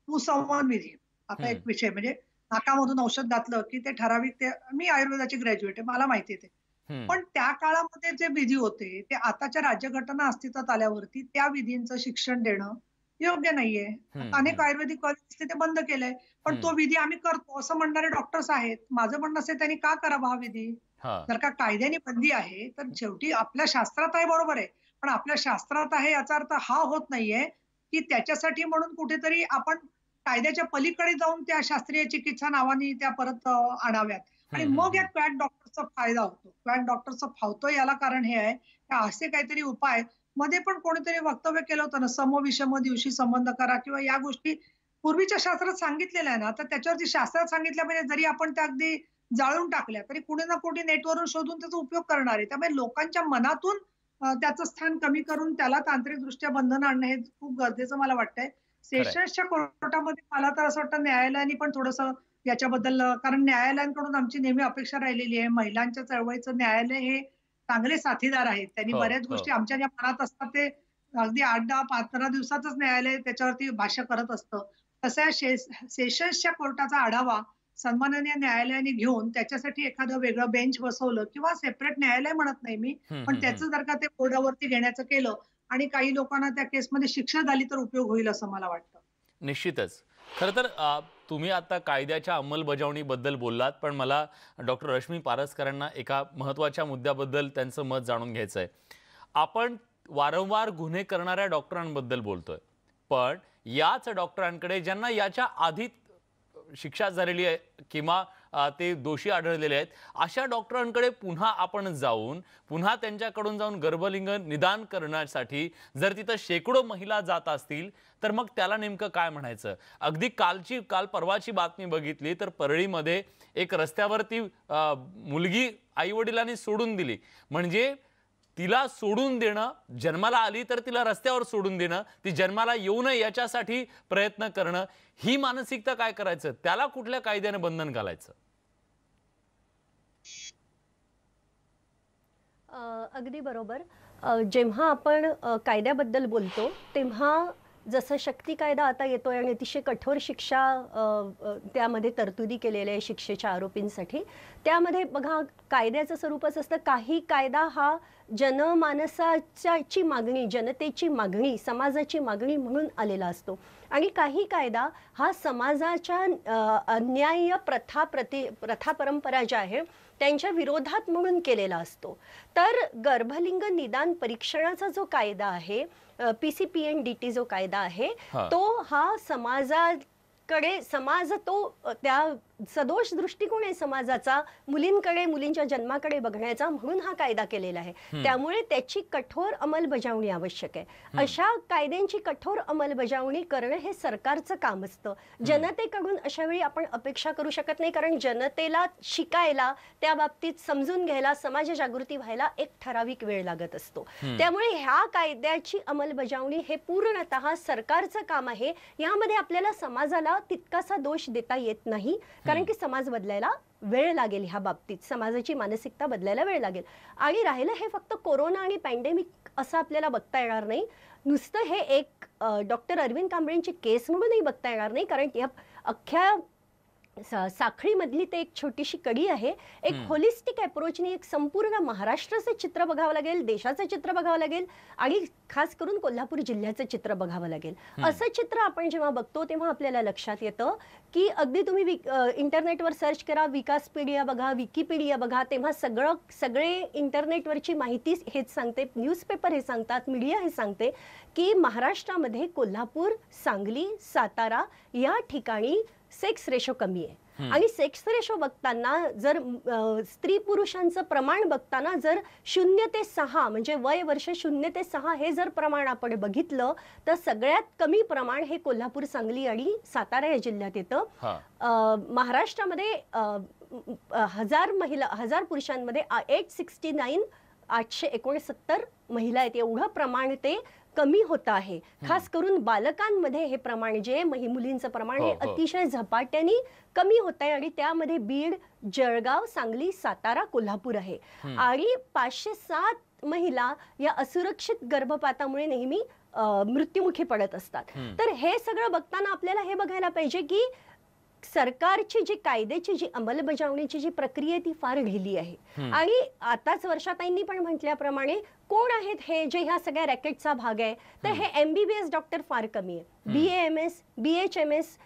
सुसंवाद विधी, आता एक विषय म्हणजे नाकामधून औषध घातलं की ते ठराविक, ते मी आयुर्वेदाची ग्रॅज्युएट आहे, मला माहिती आहे ते. पण त्या काळामध्ये जे विधी होते ते आताच्या राज्यघटना अस्तित्वात आल्यावरती त्या विधींचं शिक्षण देणं योग्य नाहीये. अनेक आयुर्वेदिक कॉलेज ते बंद केलंय, पण तो विधी आम्ही करतो असं म्हणणारे डॉक्टर्स आहेत. माझं म्हणणं असेल त्यांनी का करावा हा विधी? जर का कायद्याने बंदी आहे तर शेवटी आपल्या शास्त्रात आहे, बरोबर आहे, पण आपल्या शास्त्रात आहे याचा अर्थ हा होत नाहीये की त्याच्यासाठी म्हणून कुठेतरी आपण कायद्याच्या पलीकडे जाऊन त्या शास्त्रीय चिकित्सा नावाने त्या परत आणाव्यात आणि मग या क्वॅक डॉक्टरचा फायदा होतो. क्वॅक डॉक्टरचा फावतो याला कारण हे आहे की असे काहीतरी उपाय मध्ये पण कोणीतरी वक्तव्य केलं होतं ना, सम विषम दिवशी संबंध करा किंवा या गोष्टी पूर्वीच्या शास्त्रात सांगितलेल्या आहे ना, तर त्याच्यावरती शास्त्रात सांगितल्या म्हणजे जरी आपण त्या अगदी जाळून टाकल्या तरी कुठे ना कुठे नेटवरून शोधून त्याचा उपयोग करणार आहे. त्यामुळे लोकांच्या मनातून त्याचं स्थान कमी करून त्याला तांत्रिकदृष्ट्या बंधन आणणं हे खूप गरजेचं मला वाटतंय. सेशन्सच्या कोर्टामध्ये मला तर असं वाटतं न्यायालयाने पण थोडंसं याच्याबद्दल, कारण न्यायालयांकडून आमची नेहमी अपेक्षा राहिलेली आहे. महिलांच्या चळवळीचं न्यायालय हे चांगले साथीदार आहेत. त्यांनी बऱ्याच गोष्टी आमच्या ज्या मनात असतात ते अगदी 8-10, 15 दिवसातच न्यायालय त्याच्यावरती भाष्य करत असतं. तसं सेशन्सच्या कोर्टाचा आढावा सन्माननीय न्यायालयाने घेऊन त्याच्यासाठी एखादं वेगळं बेंच बसवलं किंवा सेपरेट न्यायालय म्हणत नाही मी, पण त्याचं जर का ते कोर्टावरती घेण्याचं केलं आणि काही लोकांना त्या केसमध्ये शिक्षा झाली तर उपयोग होईल असं मला वाटतं. निश्चितच. खरं तर तुम्ही आता कायद्याच्या अंमलबजावणीबद्दल बोललात, पण मला डॉक्टर रश्मी पारसकरांना एका महत्त्वाच्या मुद्द्याबद्दल त्यांचं मत जाणून घ्यायचं आहे. आपण वारंवार गुन्हे करणाऱ्या डॉक्टरांबद्दल बोलतोय, पण याच डॉक्टरांकडे ज्यांना याच्या आधी शिक्षा झालेली आहे किंवा ते दोषी आढळलेले आहेत, अशा डॉक्टरांकडे पुन्हा आपण जाऊन पुन्हा त्यांच्याकडून जाऊन गर्भलिंग निदान करण्यासाठी जर तिथं शेकडो महिला जात असतील तर मग त्याला नेमकं काय म्हणायचं? अगदी काल परवाची बातमी बघितली तर परळीमध्ये एक रस्त्यावरती मुलगी आईवडिलांनी सोडून दिली. म्हणजे तिला सोडून देणं, जन्माला आली तर तिला रस्त्यावर सोडून देणं, ती जन्माला येऊ नये याच्यासाठी प्रयत्न करणं, ही मानसिकता काय करायचं? त्याला कुठल्या कायद्याने बंधन घालायचं? अगदी बरोबर. जेव्हा आपण कायद्याबद्दल बोलतो तेव्हा जसं शक्ती कायदा आता येतोय आणि अतिशय कठोर शिक्षा त्यामध्ये तरतुदी केलेल्या आहे शिक्षेच्या आरोपींसाठी, त्यामध्ये बघा कायद्याचं स्वरूपच असतं. काही कायदा हा जनमानसाची मागणी, जनतेची मागणी, समाजाची मागणी म्हणून आलेला असतो आणि काही कायदा हा समाजाच्या अन्याय्य प्रथा परंपरा ज्या आहे त्यांच्या विरोधात म्हणून केलेला असतो. तर गर्भलिंग निदान परीक्षणाचा जो कायदा आहे, PCPNDT जो कायदा आहे, तो हा समाज तो त्या सदोष दृष्टिकोन आहे समाजाचा मुलींकडे, मुलींच्या जन्माकडे बघण्याचा, म्हणून हा कायदा केलेला आहे. त्यामुळे त्याची कठोर अंमलबजावणी आवश्यक आहे. अशा कायद्यांची कठोर अंमलबजावणी करणं हे सरकारचं काम असतं. जनतेकडून अशा वेळी आपण अपेक्षा करू शकत नाही, कारण जनतेला शिकायला, त्या बाबतीत समजून घ्यायला, समाज जागृती व्हायला एक ठराविक वेळ लागत असतो. त्यामुळे ह्या कायद्याची अंमलबजावणी हे पूर्णतः सरकारचं काम आहे. यामध्ये आपल्याला समाजाला तितकासा दोष देता येत नाही, कारण की समाज बदलायला वेळ लागेल. ह्या बाबतीत समाजाची मानसिकता बदलायला वेळ लागेल. आणि राहिलं हे फक्त कोरोना आणि पॅन्डेमिक असं आपल्याला बघता येणार नाही. नुसतं हे एक डॉक्टर अरविंद कांबळेंची केस म्हणूनही बघता येणार नाही, कारण या अख्ख्या साखळीमधली ते एक छोटीशी कडी आहे. एक होलिस्टिक अप्रोचने एक संपूर्ण महाराष्ट्राचं चित्र बघावं लागेल, देशाचं चित्र बघावं लागेल आणि खास करून कोल्हापूर जिल्ह्याचं चित्र बघावं लागेल. असं चित्र आपण जेव्हा बघतो तेव्हा आपल्याला लक्षात येतं की अगदी तुम्ही इंटरनेटवर सर्च करा, विकासपीडिया बघा, विकिपीडिया बघा, तेव्हा सगळे इंटरनेटवरची माहिती हेच सांगते, न्यूजपेपर हे सांगतात, मीडिया हे सांगते की महाराष्ट्रामध्ये कोल्हापूर, सांगली, सातारा या ठिकाणी सेक्स रेशो कमी आहे. आणि सेक्स रेशो बघताना जर स्त्री पुरुषांचं प्रमाण बघताना जर 0 ते 6 म्हणजे वय वर्ष 0 ते 6 हे जर प्रमाण आपण बघितलं तर सगळ्यात कमी प्रमाण हे कोल्हापूर, सांगली आणि सातारा या जिल्ह्यात येतं. महाराष्ट्रामध्ये 1000 पुरुषांमध्ये 869 महिला आहेत. एवढं प्रमाण ते कमी होत आहे. खास करून बालकांमध्ये हे प्रमाण जे मुलींचं प्रमाण हे अतिशय झपाट्याने कमी होत आहे आणि त्यामध्ये बीड, जळगाव, सांगली, सातारा, कोल्हापूर आहे. आणि 507 महिला या असुरक्षित गर्भपातामुळे नेहमी मृत्युमुखी पडत असतात. तर हे सगळं बघताना आपल्याला हे बघायला पाहिजे की सरकारची जी कायद्याची जी अंमलबजावणीची जी प्रक्रिया ती फार ढिली आहे. आणि आताच वर्षाताईंनी पण म्हटल्याप्रमाणे कोण आहेत हे जे ह्या सगळ्या रॅकेटचा भाग आहे, तर हे MBBS डॉक्टर फार कमी आहे. BAMS, BHMS,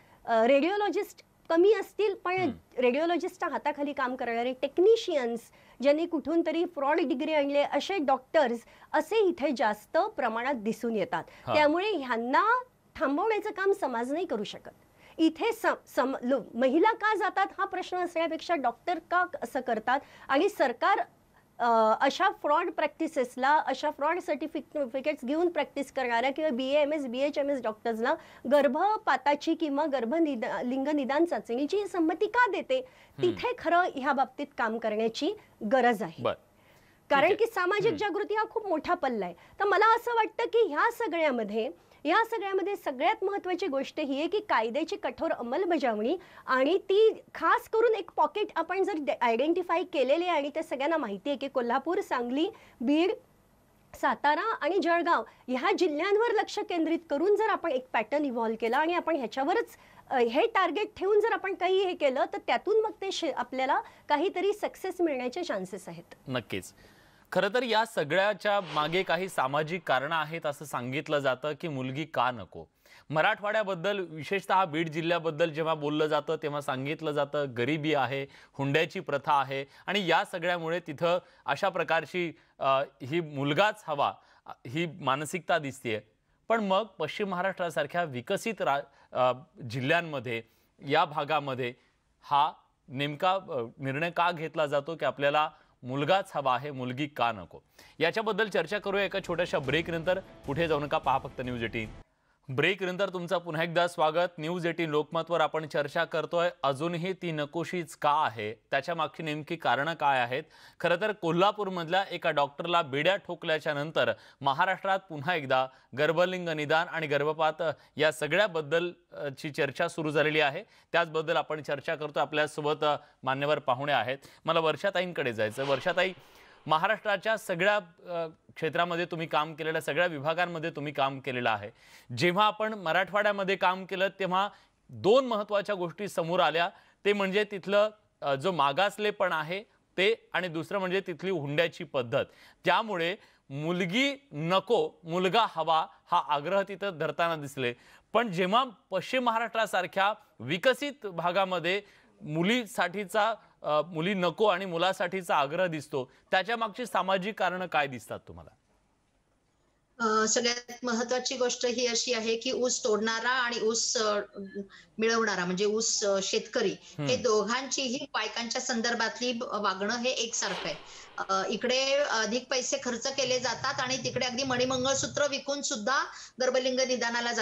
रेडिओलॉजिस्ट कमी असतील, पण रेडिओलॉजिस्टच्या हाताखाली काम करणारे टेक्निशियन्स ज्यांनी कुठून तरी फ्रॉड डिग्री आणले असे डॉक्टर्स असे इथे जास्त प्रमाणात दिसून येतात. त्यामुळे ह्यांना थांबवण्याचं काम समाज नाही करू शकत. इथे महिला का जातात हा प्रश्न असण्यापेक्षा डॉक्टर का असं करतात आणि सरकार अशा फ्रॉड प्रॅक्टिसेसला, अशा फ्रॉड सर्टिफिकेट्स घेऊन प्रॅक्टिस करणाऱ्या किंवा BAMS, BHMS डॉक्टर्सना गर्भपाताची किंवा लिंग निदान चाचणीची संमती का देते, तिथे खरं ह्या बाबतीत काम करण्याची गरज आहे. कारण की सामाजिक जागृती हा खूप मोठा पल्ला आहे. तर मला असं वाटतं की ह्या सगळ्यामध्ये सगळ्यात महत्त्वाची गोष्ट ही आहे की कायद्याची कठोर अंमलबजावणी आणि ती खास करून एक पॉकेट आपण जर आयडेंटिफाय केलेले आणि ते सगळ्यांना माहिती आहे की कोल्हापूर, सांगली, बीड, सातारा आणि जळगाव ह्या जिल्ह्यांवर लक्ष केंद्रित करून जर आपण एक पॅटर्न इव्हॉल्व केला आणि आपण ह्याच्यावरच हे टार्गेट ठेवून जर आपण काही हे केलं तर त्यातून मग ते आपल्याला काहीतरी सक्सेस मिळण्याचे चान्सेस आहेत. नक्कीच. खरं तर या सगळ्याच्या मागे काही सामाजिक कारणं आहेत असं सांगितलं जातं की मुलगी का नको. मराठवाड्याबद्दल विशेषतः बीड जिल्ह्याबद्दल जेव्हा बोललं जातं तेव्हा सांगितलं जातं गरिबी आहे, हुंड्याची प्रथा आहे आणि या सगळ्यामुळे तिथं अशा प्रकारची ही मुलगाच हवा ही मानसिकता दिसतेय. पण मग पश्चिम महाराष्ट्रासारख्या विकसित जिल्ह्यांमध्ये या भागामध्ये हा नेमका निर्णय का घेतला जातो की आपल्याला मुलगाच हवा आहे, मुलगी का नको. याच्याबद्दल चर्चा करूया एका छोट्याशा ब्रेक नंतर. कुठे जाऊ नका, पहा फक्त न्यूज 18 ब्रेक नंतर तुमचं पुन्हा एकदा स्वागत। न्यूज 18 लोकमतवर आपण चर्चा करतोय, अजूनही ती नकोशीच का आहे, त्याच्या मागची नेमकी कारणं काय आहेत। खरं तर कोल्हापूरमधल्या एका डॉक्टरला बेड्या ठोकल्याच्या नंतर महाराष्ट्रात पुन्हा एकदा गर्भलिंग निदान आणि गर्भपात या सगळ्याबद्दलची चर्चा सुरू झालेली आहे। त्याचबद्दल आपण चर्चा करतो। आपल्यासोबत मान्यवर पाहुणे आहेत। मला वर्षाताईंकडे जायचं। वर्षाताई, महाराष्ट्राच्या सगळ्या क्षेत्रामध्ये तुम्ही काम केलेलं, सगळ्या विभागांमध्ये तुम्ही काम केलेलं आहे। जेव्हा आपण मराठवाड्यामध्ये काम केलं तेव्हा दोन महत्त्वाच्या गोष्टी समोर आल्या, ते म्हणजे तिथलं जो मागासलेपण आहे ते, आणि दुसरं म्हणजे तिथली हुंड्याची पद्धत। त्यामुळे मुलगी नको मुलगा हवा हा आग्रह तिथं धरताना दिसले। पण जेव्हा पश्चिम महाराष्ट्रासारख्या विकसित भागामध्ये मुलीसाठीचा मुली नको आणि मुलासाठीचा आग्रह दिसतो, त्याच्या मागची सामाजिक कारणं काय दिसतात तुम्हाला? सगळ्यात महत्वाची गोष्ट ही अशी आहे की ऊस तोडणारा आणि ऊस मिळवणारा म्हणजे ऊस शेतकरी हे दोघांचीही बायकांच्या संदर्भातली वागणं हे एकसारखं आहे। इकडे अधिक पैसे खर्च केले जातात आणि तिकडे अगदी मणिमंगळसूत्र विकून सुद्धा गर्भलिंग निदानाला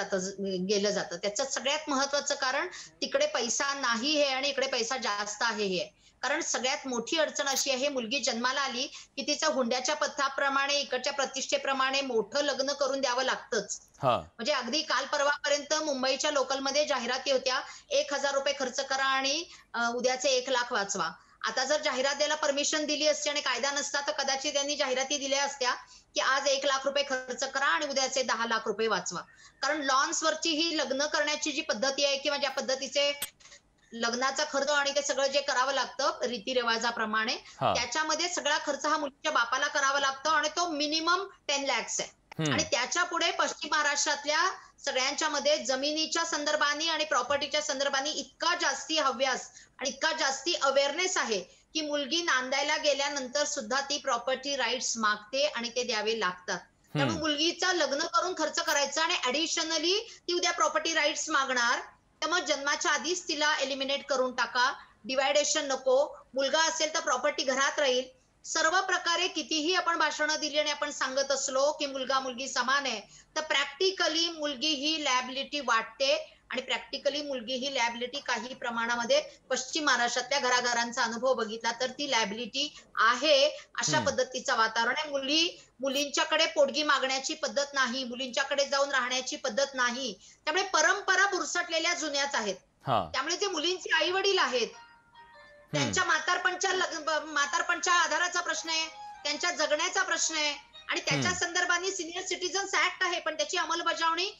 गेलं जातं। त्याचं सगळ्यात महत्वाचं कारण तिकडे पैसा नाही हे आणि इकडे पैसा जास्त आहे हे। कारण सगळ्यात मोठी अडचण अशी आहे, मुलगी जन्माला आली की तिच्या हुंड्याच्या पथाप्रमाणे इकडच्या प्रतिष्ठेप्रमाणे मोठं लग्न करून द्यावं लागतंच। म्हणजे अगदी काल परवापर्यंत मुंबईच्या लोकलमध्ये जाहिराती होत्या, 1000 रुपये खर्च करा आणि उद्याचे 1 लाख वाचवा। आता जर जाहिरात द्यायला परमिशन दिली असती आणि कायदा नसता तर कदाचित त्यांनी जाहिराती दिल्या असत्या की आज 1 लाख रुपये खर्च करा आणि उद्याचे 10 लाख रुपये वाचवा। कारण लॉन्सवरची ही लग्न करण्याची जी पद्धती आहे किंवा ज्या पद्धतीचे लग्नाचा खर्च आणि ते सगळं जे करावं लागतं रीतिरिवाजाप्रमाणे, त्याच्यामध्ये सगळा खर्च हा मुलीच्या बापाला करावा लागतो आणि तो मिनिमम 10 lakhs आहे। आणि त्याच्या पुढे पश्चिम महाराष्ट्रातल्या सगळ्यांच्या मध्ये जमिनीच्या संदर्भाने आणि प्रॉपर्टीच्या संदर्भाने इतका जास्ती हव्यास आणि इतका जास्ती अवेअरनेस आहे की मुलगी नांदायला गेल्यानंतर सुद्धा ती प्रॉपर्टी राईट्स मागते आणि ते द्यावे लागतात। त्यामुळे मुलगीचं लग्न करून खर्च करायचा आणि ऍडिशनली ती उद्या प्रॉपर्टी राईट्स मागणार, त्यामुळे जन्माच्या आधीच तिला एलिमिनेट करून टाका, डिवायडेशन नको, मुलगा असेल तर प्रॉपर्टी घरात राहील। सर्व प्रकारे कितीही आपण भाषणं दिली आणि आपण सांगत असलो की मुलगा मुलगी समान आहे, तर प्रॅक्टिकली मुलगी ही लॅबिलिटी वाटते आणि प्रॅक्टिकली मुलगी ही लॅबिलिटी काही प्रमाणामध्ये पश्चिम महाराष्ट्रातल्या घराघरांचा अनुभव बघितला तर ती लॅबिलिटी आहे। अशा पद्धतीचं वातावरण आहे। मुलींच्याकडे पोटगी मागण्याची पद्धत नाही, मुलींच्याकडे जाऊन राहण्याची पद्धत नाही। त्यामुळे परंपरा बुरसटलेल्या जुन्याच आहेत। त्यामुळे जे मुलींचे आई वडील आहेत त्यांच्या म्हातारपणच्या आधाराचा प्रश्न आहे, त्यांच्या जगण्याचा प्रश्न आहे आणि त्याच्या संदर्भाने सिनियर सिटीजन्स ऍक्ट आहे, पण त्याची अंमलबजावणी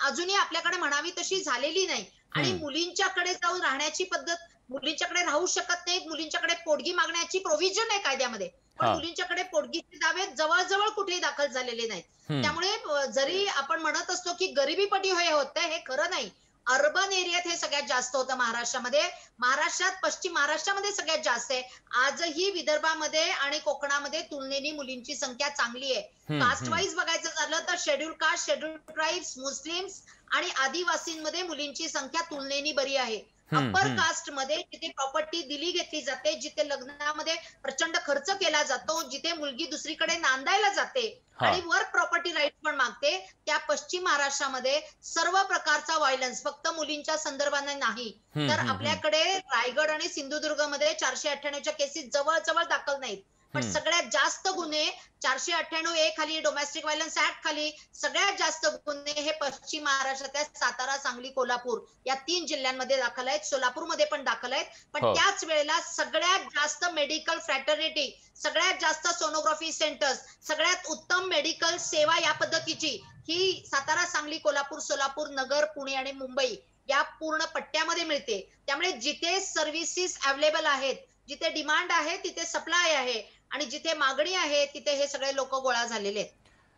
अजूनही आपल्याकडे म्हणावी तशी झालेली नाही। आणि मुलींच्याकडे जाऊन राहण्याची पद्धत, मुलींच्याकडे राहू शकत नाहीत, मुलींच्याकडे पोटगी मागण्याची प्रोव्हिजन आहे कायद्यामध्ये, पण मुलींच्याकडे पोटगीचे दावे जवळजवळ कुठेही दाखल झालेले नाहीत। त्यामुळे जरी आपण म्हणत असतो की गरिबीपटी हे होतंय, हे खरं नाही। अर्बन एरियात हे सगळ्यात जास्त होतं महाराष्ट्रामध्ये, महाराष्ट्रात पश्चिम महाराष्ट्रामध्ये सगळ्यात जास्त आहे। आजही विदर्भामध्ये आणि कोकणामध्ये तुलनेने मुलींची संख्या चांगली आहे। कास्ट वाईज बघायचं झालं तर schedule caste, schedule tribes, Muslims आणि आदिवासींमध्ये मुलींची संख्या तुलनेने बरी आहे। अप्पर कास्ट मध्ये जिथे प्रॉपर्टी दिली घेतली जाते, जिथे लग्नामध्ये प्रचंड खर्च केला जातो, जिथे मुलगी दुसरीकडे नांदायला जाते आणि वर्क प्रॉपर्टी राईट पण मागते, त्या पश्चिम महाराष्ट्रामध्ये सर्व प्रकारचा व्हायलन्स फक्त मुलींच्या संदर्भाने नाही तर आपल्याकडे रायगड आणि सिंधुदुर्ग मध्ये 498च्या केसेस जवळजवळ दाखल नाहीत, पण सगळ्यात जास्त गुन्हे 498A खाली डोमेस्टिक व्हायलन्स ऍक्ट खाली सगळ्यात जास्त गुन्हे हे पश्चिम महाराष्ट्रातल्या सातारा, सांगली, कोल्हापूर या 3 जिल्ह्यांमध्ये दाखल आहेत। सोलापूरमध्ये पण दाखल आहेत, पण त्याच वेळेला सगळ्यात जास्त मेडिकल फ्रॅटर्निटी, सगळ्यात जास्त सोनोग्राफी सेंटर्स, सगळ्यात उत्तम मेडिकल सेवा या पद्धतीची ही सातारा, सांगली, कोल्हापूर, सोलापूर, नगर, पुणे आणि मुंबई या पूर्ण पट्ट्यामध्ये मिळते। त्यामुळे जिथे सर्व्हिसेस अवेलेबल आहेत, जिथे डिमांड आहे तिथे सप्लाय आहे आणि जिथे मागणी आहे तिथे हे सगळे लोक गोळा झालेले आहेत।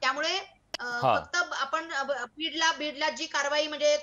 त्यामुळे फक्त आपण बीडला जी कारवाई म्हणजे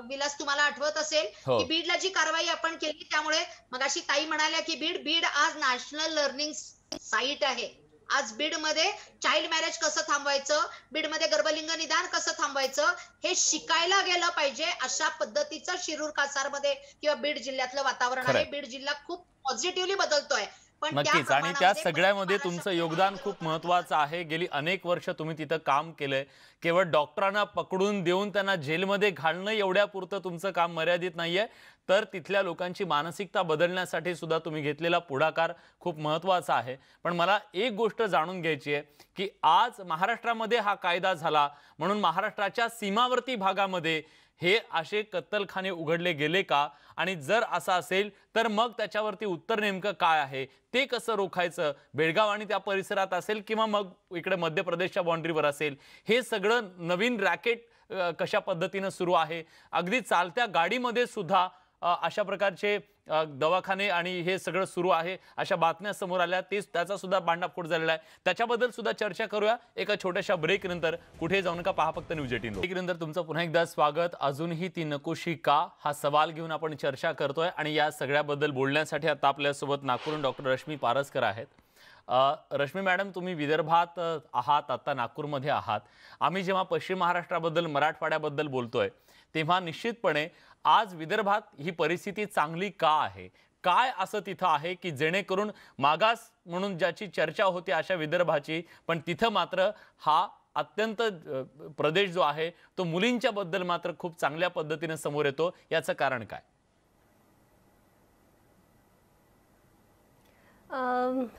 विलास तुम्हाला आठवत असेल की बीडला जी कारवाई आपण केली, त्यामुळे मगाशी ताई म्हणाल्या की बीड आज नॅशनल लर्निंग साईट आहे। आज बीडमध्ये चाइल्ड मॅरेज कसं थांबवायचं, बीडमध्ये गर्भलिंग निदान कसं थांबवायचं हे शिकायला गेलं पाहिजे, अशा पद्धतीचं शिरूर कासारमध्ये किंवा बीड जिल्ह्यातलं वातावरण आहे। बीड जिल्हा खूप पॉझिटिव्हली बदलतोय, पण नक्कीच, आणि त्या प्रमाणामध्ये सगळ्यामध्ये महाराष्ट्र तुमचं योगदान खूप महत्वाचं आहे. गेली अनेक वर्ष तुम्ही तिथं काम केलंय. केवळ डॉक्टरांना पकडून देऊन त्यांना जेलमध्ये घालणं एवढ्यापुरतं तुमचं काम मर्यादित नाहीये, तर तिथल्या लोकांची मानसिकता बदलण्यासाठी सुद्धा तुम्ही घेतलेला पुढाकार खूप महत्त्वाचा आहे. पण मला एक गोष्ट जाणून घ्यायची आहे की आज महाराष्ट्रामध्ये हा कायदा झाला म्हणून महाराष्ट्राच्या सीमावर्ती भागामध्ये हे असे कत्तलखाने उघडले गेले का, आणि जर असं असेल तर मग त्याच्यावरती उत्तर नेमकं काय आहे, ते कसं रोखायचं, बेळगाव आणि त्या परिसरात असेल किंवा मग इकडे मध्य प्रदेशच्या बाउंड्रीवर असेल, हे सगळं नवीन रॅकेट कशा पद्धतीने सुरू आहे. अगदी चालत्या गाडीमध्ये सुद्धा अशा प्रकारचे दवाखाने आणि हे सगळं सुरू आहे अशा बातम्या समोर आल्या. तेच त्याचा सुद्धा भांडाफोड झालेला आहे. त्याच्याबद्दल सुद्धा चर्चा करूया एका छोट्याशा ब्रेक नंतर. कुठे जाऊ नका, पहा फक्त न्यूज 18. ब्रेक नंतर तुमचं पुन्हा एकदा स्वागत. अजूनही ती नकोशी का, हा सवाल घेऊन आपण चर्चा करतोय आणि या सगळ्याबद्दल बोलण्यासाठी आता आपल्यासोबत नागपूरहून डॉक्टर रश्मी पारसकर आहेत. रश्मी मॅडम, तुम्ही विदर्भात आहात, आता नागपूरमध्ये आहात. आम्ही जेव्हा पश्चिम महाराष्ट्राबद्दल, मराठवाड्याबद्दल बोलतोय तेव्हा निश्चितपणे आज विदर्भात ही परिस्थिती चांगली का आहे, काय असं तिथं आहे की जेणेकरून मागास म्हणून ज्याची चर्चा होती अशा विदर्भाची, पण तिथं मात्र हा अत्यंत प्रदेश जो आहे तो मुलींच्या बद्दल मात्र खूप चांगल्या पद्धतीने समोर येतो. याचं कारण काय?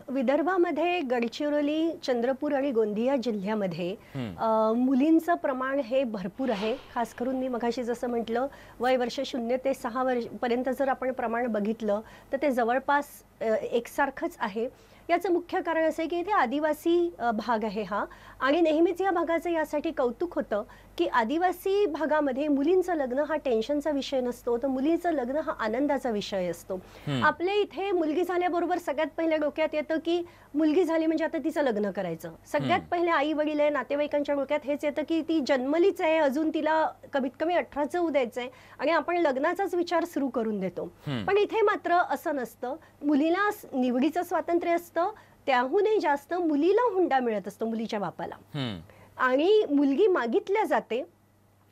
विदर्भामध्ये गडचिरोली, चंद्रपूर आणि गोंदिया जिल्ह्यामध्ये मुलींचं प्रमाण हे भरपूर आहे. खास करून मी मगाशी जसं म्हटलं, वय वर्ष 0 ते 6 पर्यंत जर आपण प्रमाण बघितलं तर ते जवळपास एकसारखंच आहे. याचं मुख्य कारण असं आहे की इथे आदिवासी भाग आहे हा, आणि नेहमीच या भागाचं यासाठी कौतुक होतं की आदिवासी भागामध्ये मुलींचं लग्न हा टेन्शनचा विषय नसतो, तर मुलीचं लग्न हा आनंदाचा विषय असतो. आपल्या इथे मुलगी झाल्याबरोबर सगळ्यात पहिले डोक्यात येतं की मुलगी झाली म्हणजे आता तिचं लग्न करायचं. सगळ्यात पहिले आई वडील आहे, नातेवाईकांच्या डोक्यात हेच येतं की ती जन्मलीच आहे, अजून तिला कमीत कमी 18चं होऊ द्यायचंय आणि आपण लग्नाचाच विचार सुरू करून देतो. पण इथे मात्र असं नसतं. मुलीला निवडीचं स्वातंत्र्य असतं, त्याहूनही जास्त मुलीला हुंडा मिळत असतो, मुलीच्या बापाला, आणि मुलगी मागितल्या जाते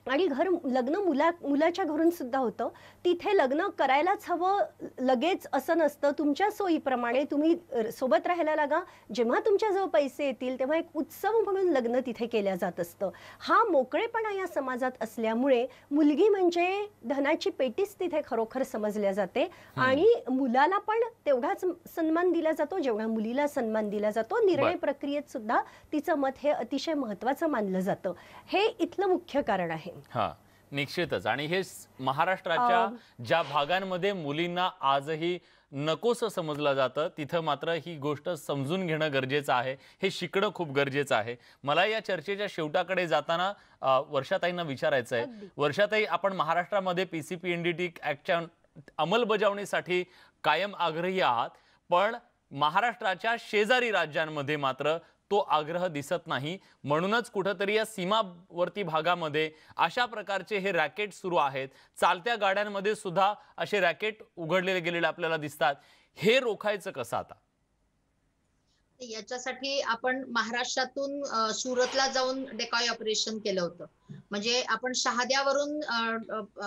आणि लग्न मुलाच्या घरून सुद्धा होतं. तिथे लग्न करायलाच हवं लगेच असं नसतं. तुमच्या सोयीप्रमाणे तुम्ही सोबत राहायला लागा. जेव्हा तुमच्याजवळ पैसे येतील तेव्हा एक उत्सव म्हणून लग्न तिथे केलं जात असतं. हा मोकळेपणा या समाजात असल्यामुळे मुलगी म्हणजे धनाची पेटीच तिथे खरोखर समजल्या जाते, आणि मुलाला पण तेवढाच सन्मान दिला जातो जेवढा मुलीला सन्मान दिला जातो. निर्णय प्रक्रियेत सुद्धा तिचं मत हे अतिशय महत्त्वाचं मानलं जातं. हे इथलं मुख्य कारण आहे. हा, निश्चितच. आणि हे महाराष्ट्राच्या ज्या भागांमध्ये मुलींना आजही नकोसं समजलं जातं तिथं मात्र ही गोष्ट समजून घेणं गरजेचं आहे, हे शिकणं खूप गरजेचं आहे. मला या चर्चेच्या शेवटाकडे जाताना वर्षाताईंना विचारायचं आहे. वर्षाताई, आपण महाराष्ट्रामध्ये PCPNDT ॲक्टच्या अंमलबजावणीसाठी कायम आग्रही आहात, पण महाराष्ट्राच्या शेजारी राज्यांमध्ये मात्र तो आग्रह दिसत नाही. म्हणूनच कुठेतरी या सीमावर्ती भागामध्ये अशा प्रकारचे हे रॅकेट सुरू आहेत. चालत्या गाड्यांमध्ये सुद्धा असे रॅकेट उघडलेले गेलेले आपल्याला दिसतात. हे रोखायचं कसं आता? याच्यासाठी आपण महाराष्ट्रातून सुरतला जाऊन डेकॉय ऑपरेशन केलं होतं. म्हणजे आपण शहाद्यावरून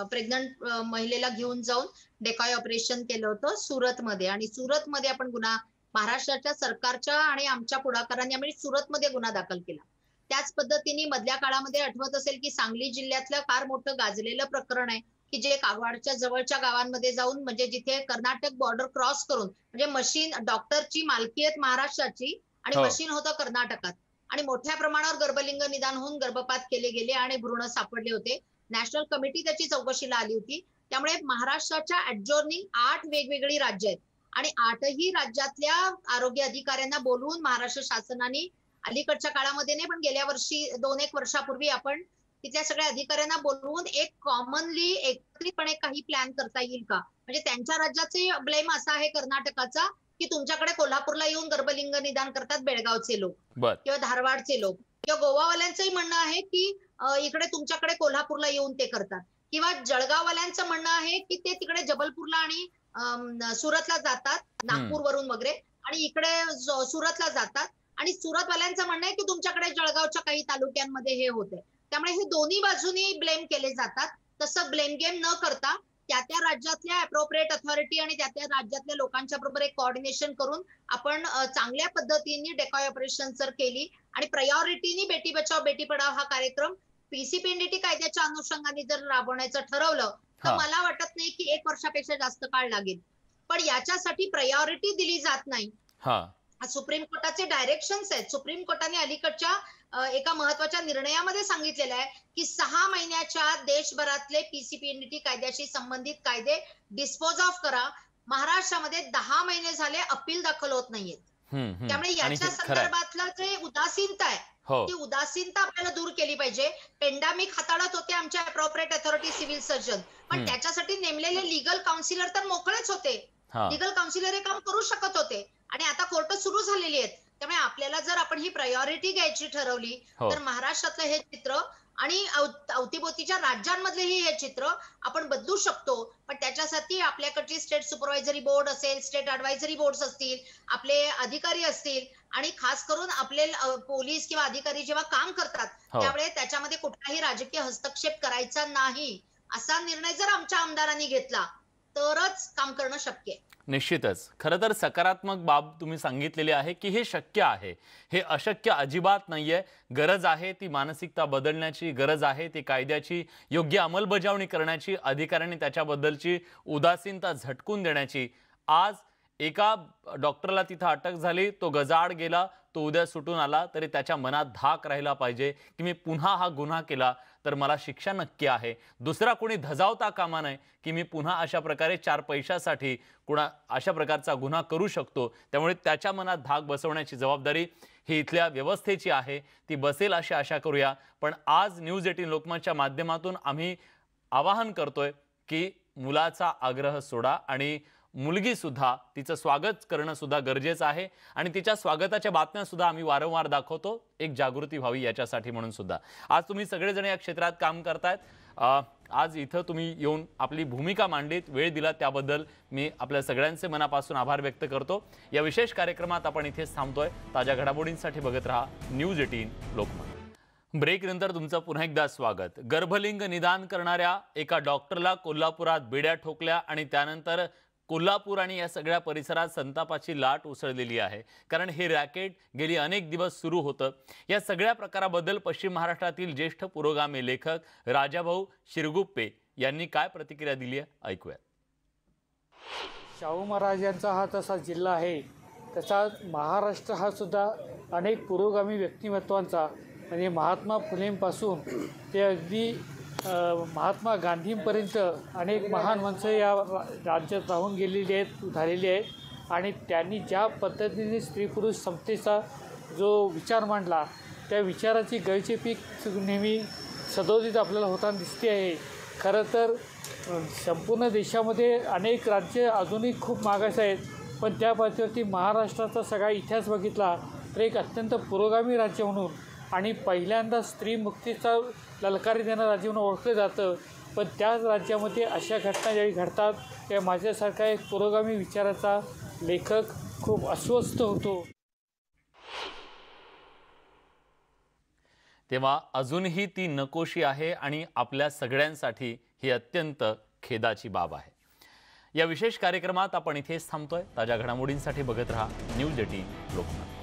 प्रेग्नंट महिलेला घेऊन जाऊन डेकॉय ऑपरेशन केलं होतं सुरतमध्ये, आणि सुरतमध्ये आपण गुन्हा महाराष्ट्राच्या सरकारच्या आणि आमच्या पुढाकारांनी आम्ही सुरतमध्ये गुन्हा दाखल केला. त्याच पद्धतीने मधल्या काळामध्ये आठवत असेल की सांगली जिल्ह्यातलं फार मोठं गाजलेलं प्रकरण आहे की जे कागवाडच्या जवळच्या गावांमध्ये जाऊन, म्हणजे जिथे कर्नाटक बॉर्डर क्रॉस करून, म्हणजे मशीन डॉक्टरची मालकीयत महाराष्ट्राची आणि मशीन होतं कर्नाटकात, आणि मोठ्या प्रमाणावर गर्भलिंग निदान होऊन गर्भपात केले गेले आणि भ्रूण सापडले होते. नॅशनल कमिटी त्याची चौकशीला आली होती. त्यामुळे महाराष्ट्राच्या ॲडजॉर्निंग 8 वेगवेगळी राज्य आहेत आणि 8ही राज्यातल्या आरोग्य अधिकाऱ्यांना बोलवून महाराष्ट्र शासनाने अलीकडच्या काळामध्ये नाही पण गेल्या वर्षी 2-1 वर्षापूर्वी आपण तिथल्या सगळ्या अधिकाऱ्यांना बोलवून एक कॉमनली एकत्रितपणे काही प्लॅन करता येईल का. म्हणजे त्यांच्या राज्याचे ब्लेम असा आहे कर्नाटकाचा की तुमच्याकडे कोल्हापूरला येऊन गर्भलिंग निदान करतात बेळगावचे लोक किंवा धारवाडचे लोक, किंवा गोवावाल्यांचंही म्हणणं आहे की इकडे तुमच्याकडे कोल्हापूरला येऊन ते करतात, किंवा जळगाववाल्यांचं म्हणणं आहे की ते तिकडे जबलपूरला आणि सुरतला जातात नागपूरवरून वगैरे, आणि इकडे सुरतला जातात, आणि सुरतवाल्यांचं म्हणणं आहे की तुमच्याकडे जळगावच्या काही तालुक्यांमध्ये हे होते. त्यामुळे हे दोन्ही बाजूनी ब्लेम केले जातात. तसं ब्लेम गेम न करता त्या राज्यातल्या अप्रोप्रिएट अथॉरिटी आणि त्या राज्यातल्या लोकांच्या बरोबर एक कोऑर्डिनेशन करून आपण चांगल्या पद्धतीने डेकॉय ऑपरेशन जर केली आणि प्रायोरिटीनी बेटी बचाओ बेटी पढाओ हा कार्यक्रम पीसीपीएनडीटी कायद्याच्या अनुषंगाने जर राबवण्याचं ठरवलं तर मला वाटत नाही की 1 वर्षापेक्षा जास्त काळ लागेल. पण याच्यासाठी प्रायोरिटी दिली जात नाही. सुप्रीम कोर्टाचे डायरेक्शन्स आहेत. सुप्रीम कोर्टाने अलीकडच्या एका महत्वाच्या निर्णयामध्ये सांगितलेलं आहे की 6 महिन्याच्या देशभरातले पीसीपीएनडीटी कायद्याशी संबंधित कायदे डिस्पोज ऑफ करा. महाराष्ट्रामध्ये 10 महिने झाले अपील दाखल होत नाहीयेत. त्यामुळे याच्या संदर्भातलं जे उदासीनता आहे ती उदासीनता आपल्याला दूर केली पाहिजे. पेंडामिक हाताळत होते आमच्या अप्रोप्रिएट अथॉरिटी सिव्हिल सर्जन, पण त्याच्यासाठी नेमलेले लीगल काउन्सिलर तर मोकळेच होते. लीगल काउन्सिलर हे काम करू शकत होते आणि आता कोर्ट सुरू झालेली आहेत. त्यामुळे आपल्याला जर आपण ही प्रायोरिटी घ्यायची ठरवली तर महाराष्ट्रातलं हे चित्र आणि अवतीभोवतीच्या राज्यांमधलेही हे चित्र आपण बदलू शकतो. पण त्याच्यासाठी आपल्याकडची स्टेट सुपरवायझरी बोर्ड असेल, स्टेट ऍडवायझरी बोर्ड असतील, आपले अधिकारी असतील आणि खास करून आपले पोलीस किंवा अधिकारी जेव्हा काम करतात त्यावेळेस त्याच्यामध्ये कुठलाही राजकीय हस्तक्षेप करायचा नाही असा निर्णय जर आमच्या आमदारांनी घेतला तरच काम करणं शक्य आहे. निश्चितच. खरं तर सकारात्मक बाब तुम्ही सांगितलेली आहे की हे शक्य आहे, हे अशक्य अजिबात नाहीये. गरज आहे ती मानसिकता बदलण्याची, गरज आहे ती कायद्याची योग्य अंमलबजावणी करण्याची, अधिकाऱ्यांनी त्याच्याबद्दलची उदासीनता झटकून देण्याची. आज एका डॉक्टरला तिथं अटक झाली, तो गजाआड गेला, तो उद्या सुटून आला तरी त्याच्या मनात धाक राहिला पाहिजे की मी पुन्हा हा गुन्हा केला तर मला शिक्षा नक्की आहे. दुसरा कोणी धजावता कामा नये की मी पुन्हा अशा प्रकारे 4 पैशासाठी कुणा अशा प्रकारचा गुन्हा करू शकतो. त्यामुळे त्याच्या मनात धाक बसवण्याची जबाबदारी ही इथल्या व्यवस्थेची आहे. ती बसेल अशी आशा करूया. पण आज न्यूज 18 लोकमतच्या माध्यमातून आम्ही आवाहन करतोय की मुलाचा आग्रह सोडा आणि मुलगी सुद्धा तिचं स्वागत करणं सुद्धा गरजेचं आहे आणि तिच्या स्वागताच्या बातम्या सुद्धा आम्ही वारंवार दाखवतो, एक जागृती व्हावी याच्यासाठी म्हणून सुद्धा. आज तुम्ही सगळेजण या क्षेत्रात काम करतायत. आज इथं तुम्ही येऊन आपली भूमिका मांडलीत, वेळ दिला त्याबद्दल मी आपल्या सगळ्यांचे मनापासून आभार व्यक्त करतो. या विशेष कार्यक्रमात आपण इथेच थांबतोय. ताज्या घडामोडींसाठी बघत राहा न्यूज 18 लोकमत. ब्रेक नंतर तुमचं पुन्हा एकदा स्वागत. गर्भलिंग निदान करणाऱ्या एका डॉक्टरला कोल्हापुरात बेड्या ठोकल्या आणि त्यानंतर कोल्हापूर आणि या सगळ्या परिसरात संतापाची लाट उसळलेली आहे. कारण हे रॅकेट गेली अनेक दिवस सुरू होतं. या सगळ्या प्रकाराबद्दल पश्चिम महाराष्ट्रातील ज्येष्ठ पुरोगामी लेखक राजाभाऊ शिरगुप्पे यांनी काय प्रतिक्रिया दिली आहे ऐकूया. शाहू महाराजांचा हा तसा जिल्हा आहे, तसा महाराष्ट्र हा सुद्धा अनेक पुरोगामी व्यक्तिमत्वांचा म्हणजे महात्मा फुलेंपासून ते अगदी महात्मा गांधींपर्यंत अनेक महान माणसं या राज्यात राहून गेलेली आहेत, झालेली आहेत. आणि त्यांनी ज्या पद्धतीने स्त्री पुरुष समतेचा जो विचार मांडला त्या विचाराची गळचे पीक नेहमी सदोदित आपल्याला होताना दिसते आहे. खरं तर संपूर्ण देशामध्ये अनेक राज्य अजूनही खूप मागास आहेत, पण त्या पातळीवरती महाराष्ट्राचा सगळा इतिहास बघितला तर एक अत्यंत पुरोगामी राज्य म्हणून आणि पहिल्यांदा स्त्री मुक्तीचा ललकारी देणारं राज्य म्हणून ओळखलं जातं. पण त्याच राज्यामध्ये अशा घटना ज्यावेळी घडतात त्या माझ्यासारखा एक पुरोगामी विचाराचा लेखक खूप अस्वस्थ होतो. तेव्हा अजूनही ती नकोशी आहे आणि आपल्या सगळ्यांसाठी ही अत्यंत खेदाची बाब आहे. या विशेष कार्यक्रमात आपण इथेच थांबतोय. ताज्या घडामोडींसाठी बघत राहा न्यूज 18 लोकमत.